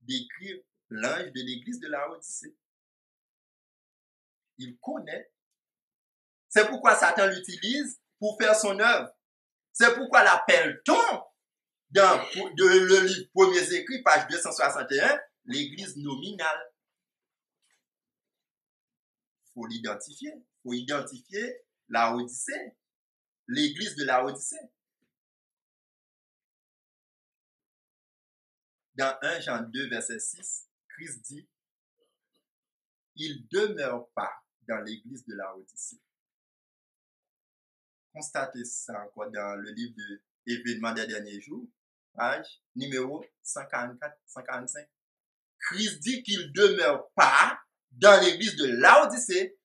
d'écrire l'ange de l'église de Laodicée. Il connaît. C'est pourquoi Satan l'utilise pour faire son œuvre. C'est pourquoi l'appelle-t-on dans le livre Premiers Écrits, page 261, l'église nominale. Il faut l'identifier. Il faut identifier Laodicée, l'église de Laodicée. Dans 1 Jean 2, verset 6, Christ dit, « Il ne demeure pas dans l'église de Laodicée. » Constatez ça encore dans le livre de Événements des derniers jours, page numéro 144-145. Christ dit qu'il ne demeure pas dans l'église de Laodicée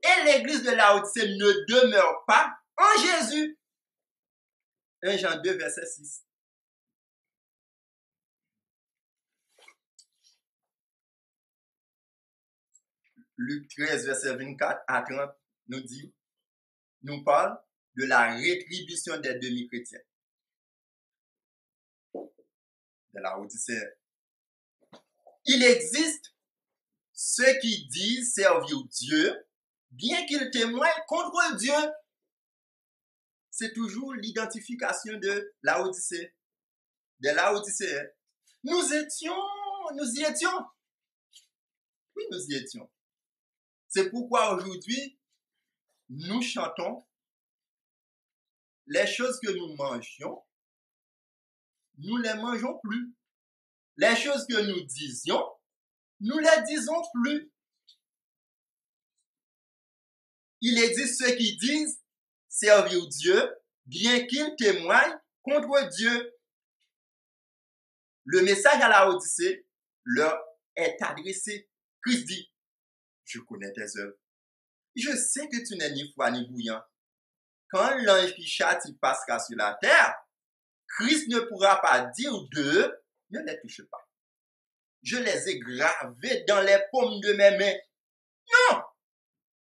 et l'église de Laodicée ne demeure pas en Jésus. 1 Jean 2, verset 6. Luc 13, verset 24 à 30 nous parle de la rétribution des demi-chrétiens. De la Odyssée. Il existe ceux qui disent servir Dieu, bien qu'ils témoignent contre Dieu. C'est toujours l'identification de Laodicée, de Laodicéens. Nous y étions. Oui, nous y étions. C'est pourquoi aujourd'hui, nous chantons les choses que nous mangions, nous les mangeons plus. Les choses que nous disions, nous les disons plus. Il existe ceux qui disent servir Dieu, bien qu'ils témoignent contre Dieu. Le message à la Odyssée leur est adressé. Christ dit, je connais tes œuvres. Je sais que tu n'es ni froid ni bouillant. Quand l'ange qui châtie passera sur la terre, Christ ne pourra pas dire d'eux, ne les touche pas. Je les ai gravés dans les paumes de mes mains. Non!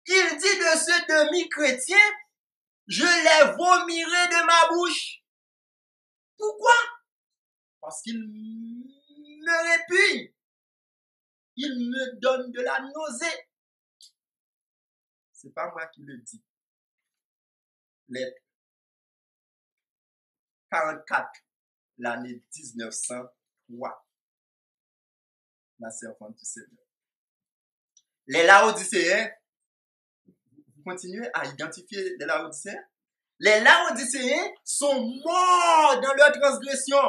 Il dit de ce demi-chrétien, je les vomirai de ma bouche. Pourquoi? Parce qu'il me répugne. Il me donne de la nausée. C'est pas moi qui le dis. Lettre 44, l'année 1903. La servante du Seigneur. Les Laodicéens, vous continuez à identifier les Laodicéens? Les Laodicéens sont morts dans leur transgression,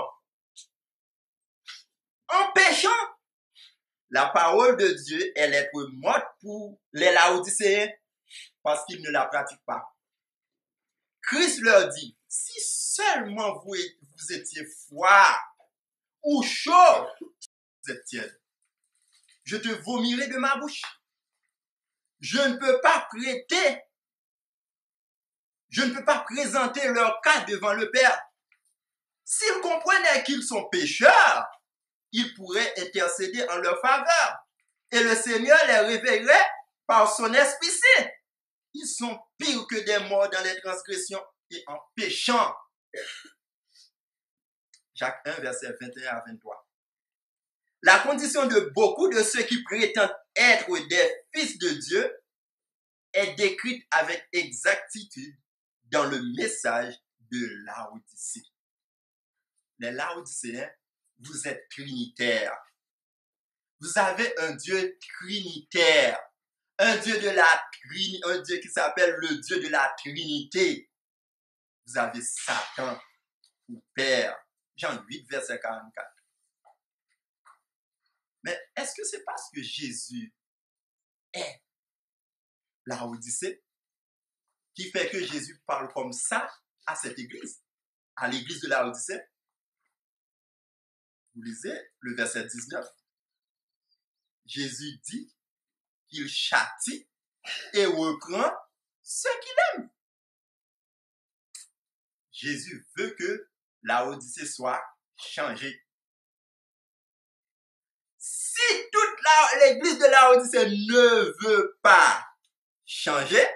empêchant la parole de Dieu est l'être morte pour les Laodicéens parce qu'ils ne la pratiquent pas. Christ leur dit, si seulement vous étiez froids ou chaud, vous êtes tiède. Je te vomirai de ma bouche. Je ne peux pas prêter, je ne peux pas présenter leur cas devant le Père. S'ils comprenaient qu'ils sont pécheurs, ils pourraient intercéder en leur faveur. Et le Seigneur les réveillerait par son Esprit Saint. Ils sont pires que des morts dans les transgressions et en péchant. Jacques 1, verset 21 à 23. La condition de beaucoup de ceux qui prétendent être des fils de Dieu est décrite avec exactitude dans le message de Laodicée. Les Laodicéens, vous êtes trinitaires. Vous avez un Dieu trinitaire. Un Dieu qui s'appelle le Dieu de la Trinité. Vous avez Satan ou Père. Jean 8, verset 44. Mais est-ce que c'est parce que Jésus est la Odyssée qui fait que Jésus parle comme ça à cette église, à l'église de la Odyssée? Vous lisez le verset 19. Jésus dit qu'il châtie et reprend ceux qu'il aime. Jésus veut que la Odyssée soit changée. Si toute l'église de la Odyssée ne veut pas changer,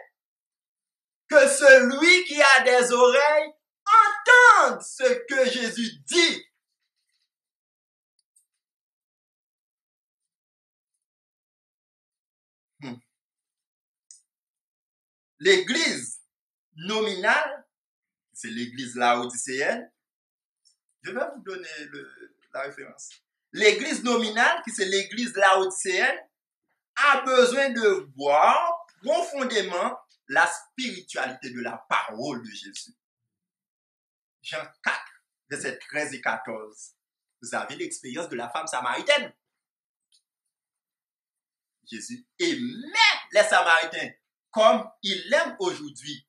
que celui qui a des oreilles entende ce que Jésus dit. L'église nominale, c'est l'église laodicéenne. Je vais vous donner la référence. L'église nominale, qui c'est l'église laodicéenne, a besoin de voir profondément la spiritualité de la parole de Jésus. Jean 4, versets 13 et 14. Vous avez l'expérience de la femme samaritaine. Jésus aimait les Samaritains comme il l'aime aujourd'hui.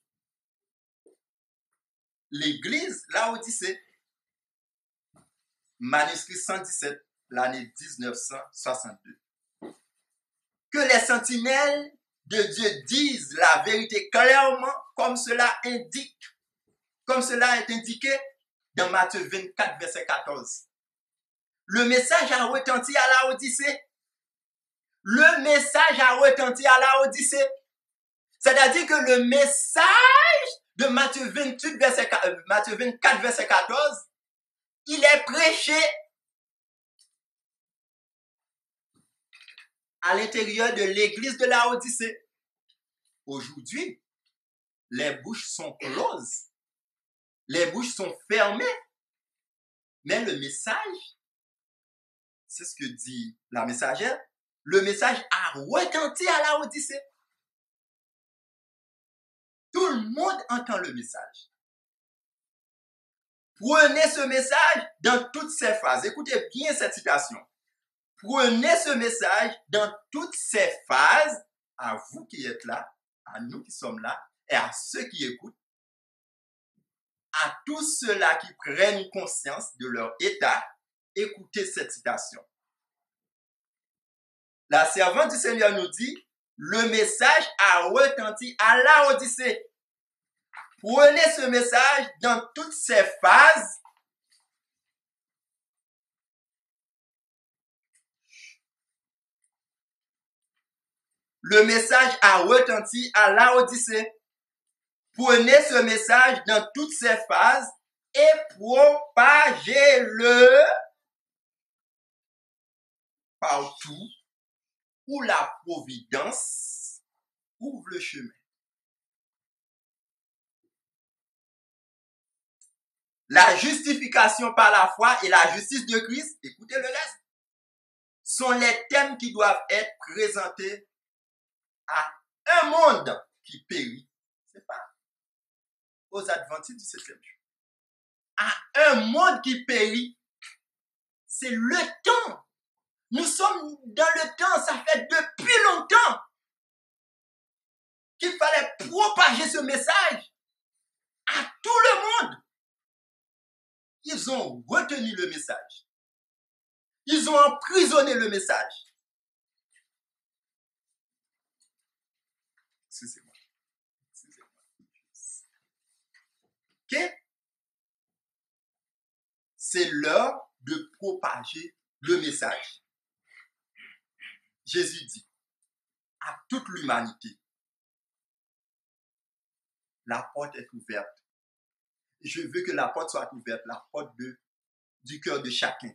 L'église Laodicée, manuscrit 117, l'année 1962. Que les sentinelles de Dieu disent la vérité clairement, comme cela est indiqué dans Matthieu 24, verset 14. Le message a retenti à Laodicée. Le message a retenti à Laodicée. C'est-à-dire que le message de Matthieu 24, verset 14, il est prêché à l'intérieur de l'église de Laodicée. Aujourd'hui, les bouches sont closes. Les bouches sont fermées. Mais le message, c'est ce que dit la messagère, le message a retenti à Laodicée. Tout le monde entend le message. Prenez ce message dans toutes ses phases. Écoutez bien cette citation. Prenez ce message dans toutes ses phases, à vous qui êtes là, à nous qui sommes là, et à ceux qui écoutent, à tous ceux-là qui prennent conscience de leur état. Écoutez cette citation. La servante du Seigneur nous dit, le message a retenti à Laodicée. Prenez ce message dans toutes ses phases. Le message a retenti à Laodicée. Prenez ce message dans toutes ses phases et propagez-le partout où la providence ouvre le chemin. La justification par la foi et la justice de Christ, écoutez le reste, sont les thèmes qui doivent être présentés à un monde qui périt. C'est pas aux adventistes du 7e jour. À un monde qui périt. C'est le temps. Nous sommes dans le temps, ça fait depuis longtemps qu'il fallait propager ce message à tout le monde. Ils ont retenu le message. Ils ont emprisonné le message. Excusez-moi. Ok? C'est l'heure de propager le message. Jésus dit à toute l'humanité, la porte est ouverte. Je veux que la porte soit ouverte, la porte du cœur de chacun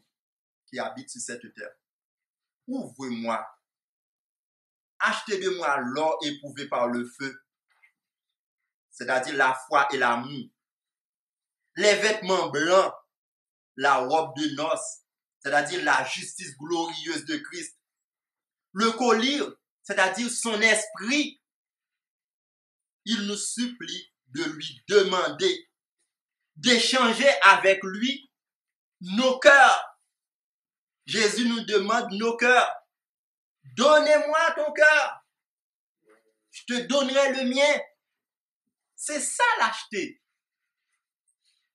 qui habite sur cette terre. Ouvre-moi. Achetez de moi l'or éprouvé par le feu, c'est-à-dire la foi et l'amour. Les vêtements blancs, la robe de noces, c'est-à-dire la justice glorieuse de Christ. Le collier, c'est-à-dire son esprit. Il nous supplie de lui demander d'échanger avec lui nos cœurs. Jésus nous demande nos cœurs. Donnez-moi ton cœur. Je te donnerai le mien. C'est ça l'acheter.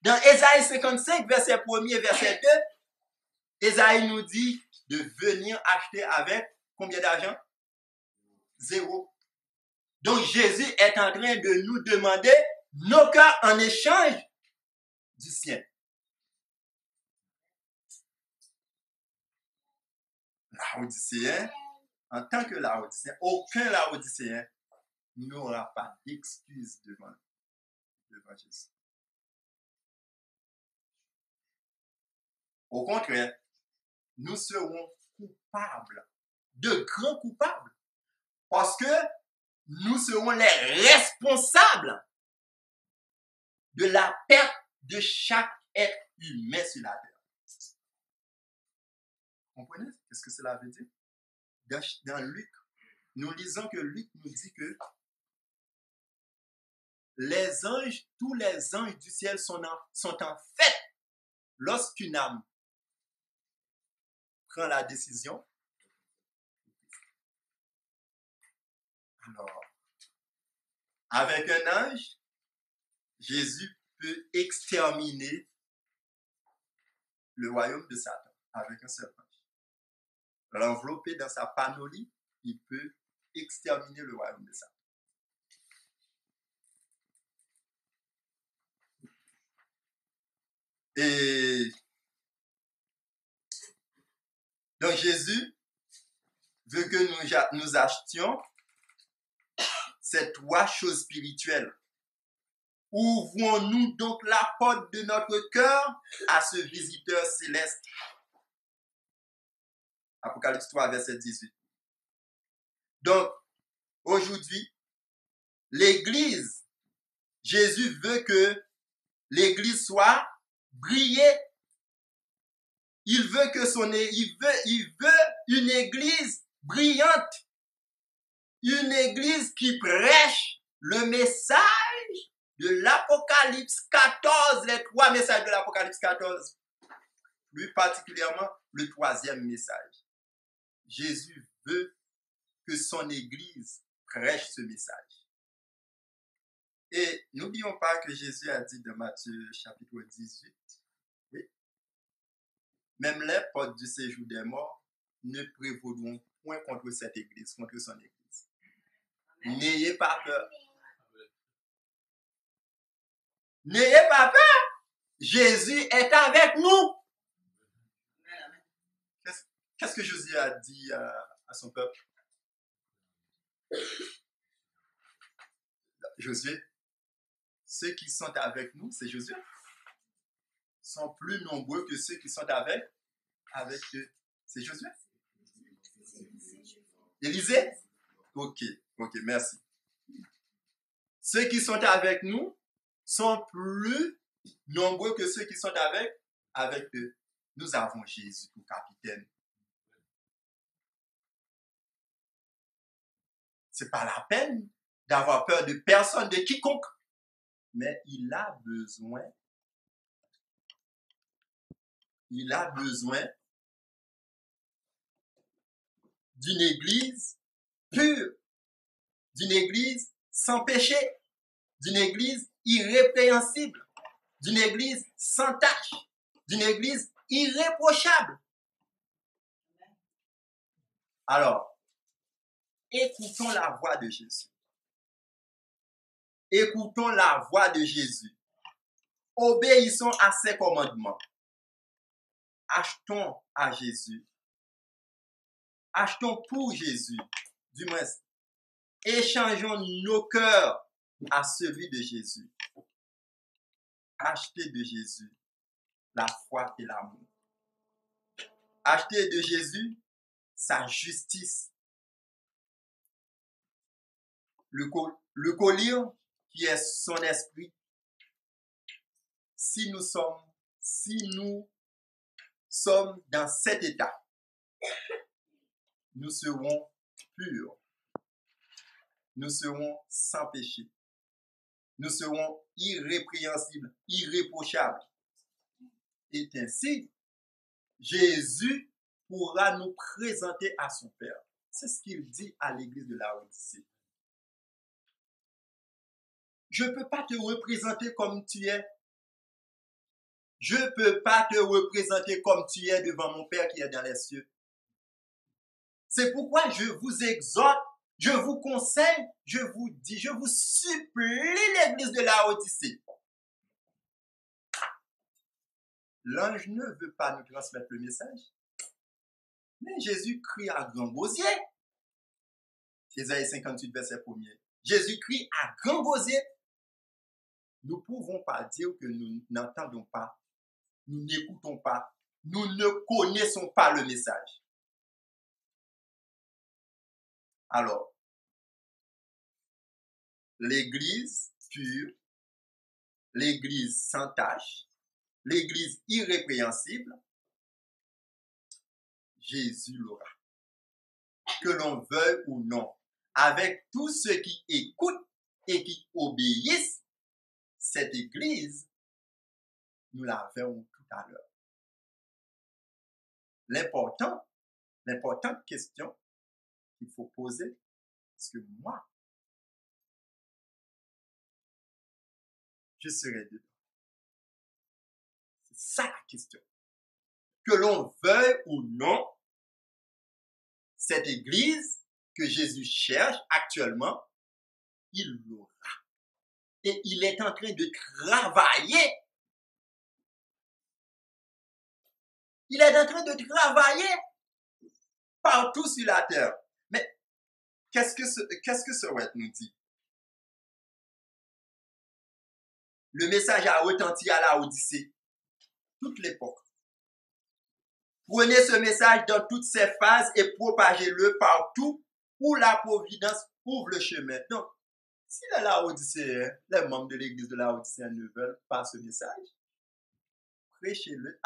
Dans Ésaïe 55, verset 1 et verset 2, Ésaïe nous dit de venir acheter avec combien d'argent? 0. Donc Jésus est en train de nous demander nos cœurs en échange du sien. Laodicéen, en tant que Laodicéen, aucun Laodicéen n'aura pas d'excuse devant Jésus. Au contraire, nous serons coupables, de grands coupables, parce que nous serons les responsables de la perte de chaque être humain sur la terre. Vous comprenez ce que cela veut dire? Dans Luc, nous lisons que Luc nous dit que les anges, tous les anges du ciel sont en fête lorsqu'une âme prend la décision. Alors, avec un ange, Jésus peut exterminer le royaume de Satan avec un seul ange. L'envelopper dans sa panolie, il peut exterminer le royaume de Satan. Et donc Jésus veut que nous achetions ces 3 choses spirituelles. Ouvrons-nous donc la porte de notre cœur à ce visiteur céleste. Apocalypse 3, verset 18. Donc, aujourd'hui, l'Église, Jésus veut que l'Église soit brillée. Il veut une Église brillante. Une Église qui prêche le message de l'Apocalypse 14, les 3 messages de l'Apocalypse 14. Plus particulièrement, le 3e message. Jésus veut que son Église prêche ce message. Et n'oublions pas que Jésus a dit dans Matthieu chapitre 18, oui, même les portes du séjour des morts ne prévaudront point contre cette Église, contre son Église. N'ayez pas peur. N'ayez pas peur. Jésus est avec nous. Qu'est-ce que Jésus a dit à son peuple? Josué, ceux qui sont avec nous, c'est Josué, sont plus nombreux que ceux qui sont avec eux. C'est Josué? Élisée? Ok, merci. Ceux qui sont avec nous sont plus nombreux que ceux qui sont avec eux. Nous avons Jésus pour capitaine. C'est pas la peine d'avoir peur de personne, de quiconque. Mais il a besoin d'une Église pure, d'une Église sans péché, d'une Église irrépréhensible, d'une Église sans tache, d'une Église irréprochable. Alors, écoutons la voix de Jésus. Écoutons la voix de Jésus. Obéissons à ses commandements. Achetons à Jésus. Achetons pour Jésus. Du moins, échangeons nos cœurs à celui de Jésus. Achetez de Jésus la foi et l'amour. Achetez de Jésus sa justice. Le collier qui est son esprit. Si nous sommes dans cet état, nous serons purs. Nous serons sans péché. Nous serons irrépréhensibles, irréprochables. Et ainsi, Jésus pourra nous présenter à son Père. C'est ce qu'il dit à l'église de Laodicée. Je ne peux pas te représenter comme tu es. Je ne peux pas te représenter comme tu es devant mon Père qui est dans les cieux. C'est pourquoi je vous exhorte, je vous conseille, je vous dis, je vous supplie l'église de Laodicée. L'ange ne veut pas nous transmettre le message. Mais Jésus crie à grand gosier. Ésaïe 58, verset 1er. Jésus crie à grand gosier. Nous ne pouvons pas dire que nous n'entendons pas, nous n'écoutons pas, nous ne connaissons pas le message. Alors, l'église pure, l'église sans tache, l'église irrépréhensible, Jésus l'aura. Que l'on veuille ou non, avec tous ceux qui écoutent et qui obéissent, cette église, nous la verrons tout à l'heure. L'importante question qu'il faut poser, est-ce que moi, je serai dedans? C'est ça la question. Que l'on veuille ou non, cette église que Jésus cherche actuellement, il l'aura. Et il est en train de travailler. Il est en train de travailler partout sur la terre. Mais qu'est-ce que ce Wet nous dit? Le message a retenti à Laodicée, toute l'époque. Prenez ce message dans toutes ses phases et propagez-le partout où la providence ouvre le chemin. Donc, si les Laodicéens, les membres de l'église de Laodicée ne veulent pas ce message, prêchez-le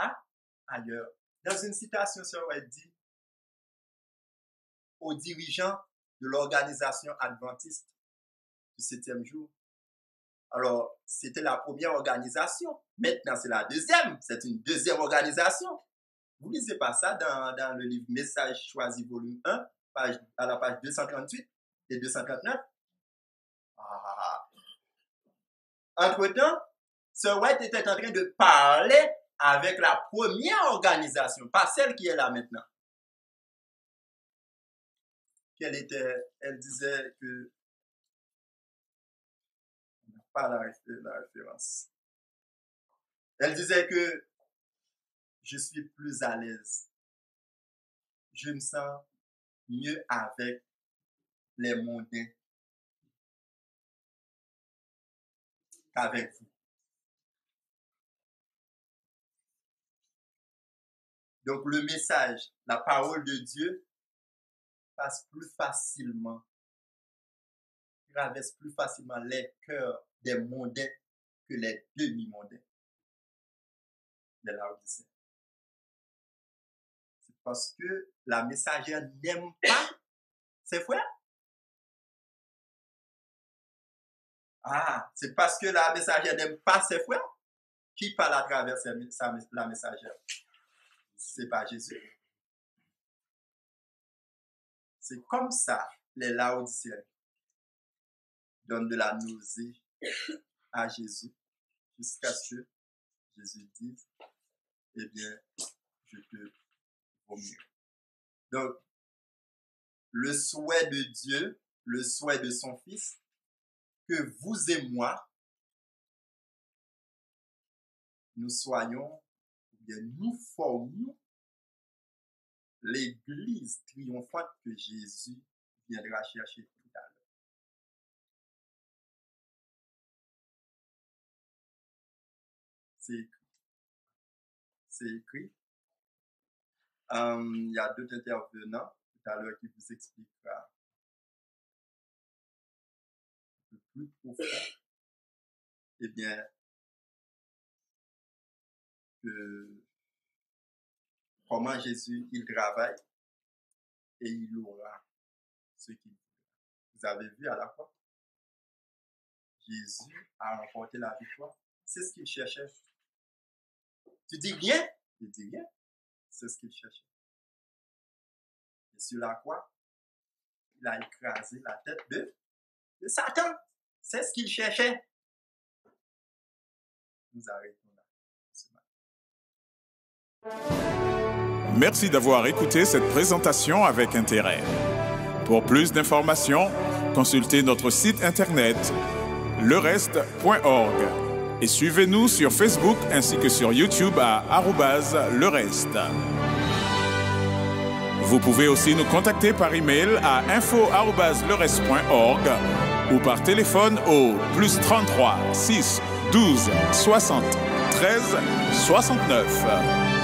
ailleurs. Dans une citation, ça aurait dit aux dirigeants de l'organisation adventiste du 7e jour. Alors, c'était la première organisation. Maintenant, c'est la deuxième. C'est une deuxième organisation. Vous ne lisez pas ça dans le livre Message choisi, volume 1, à la page 238 et 239. Entre-temps, Sir White était en train de parler avec la première organisation, pas celle qui est là maintenant. Elle disait que... Pas la référence. Elle disait que je suis plus à l'aise. Je me sens mieux avec les mondains qu'avec vous. Donc le message, la parole de Dieu passe plus facilement, traverse plus facilement les cœurs des mondains que les demi-mondains de Laodicée. C'est parce que la messagère n'aime pas ses frères. C'est parce que la messagère n'aime pas ses frères qui parle à travers la messagère. C'est pas Jésus. C'est comme ça les Laodicéens donnent de la nausée à Jésus jusqu'à ce que Jésus dise, eh bien, je te vomis. Donc, le souhait de Dieu, le souhait de son Fils, que vous et moi, nous soyons, ou bien nous formions l'Église triomphante que Jésus viendra chercher tout à l'heure. C'est écrit. C'est écrit. Il y a d'autres intervenants tout à l'heure qui vous expliquera un peu plus profond. Eh bien, comment Jésus, il travaille et il aura ce qu'il veut. Vous avez vu à la fois, Jésus a remporté la victoire. C'est ce qu'il cherchait. Tu dis rien? Il dit rien. C'est ce qu'il cherchait. Et sur la croix, il a écrasé la tête de Satan. C'est ce qu'il cherchait. Nous arrêtons là ce matin. Merci d'avoir écouté cette présentation avec intérêt. Pour plus d'informations, consultez notre site internet lereste.org et suivez-nous sur Facebook ainsi que sur YouTube à @lereste. Vous pouvez aussi nous contacter par email à info@lereste.org ou par téléphone au +33 6 12 60 13 69.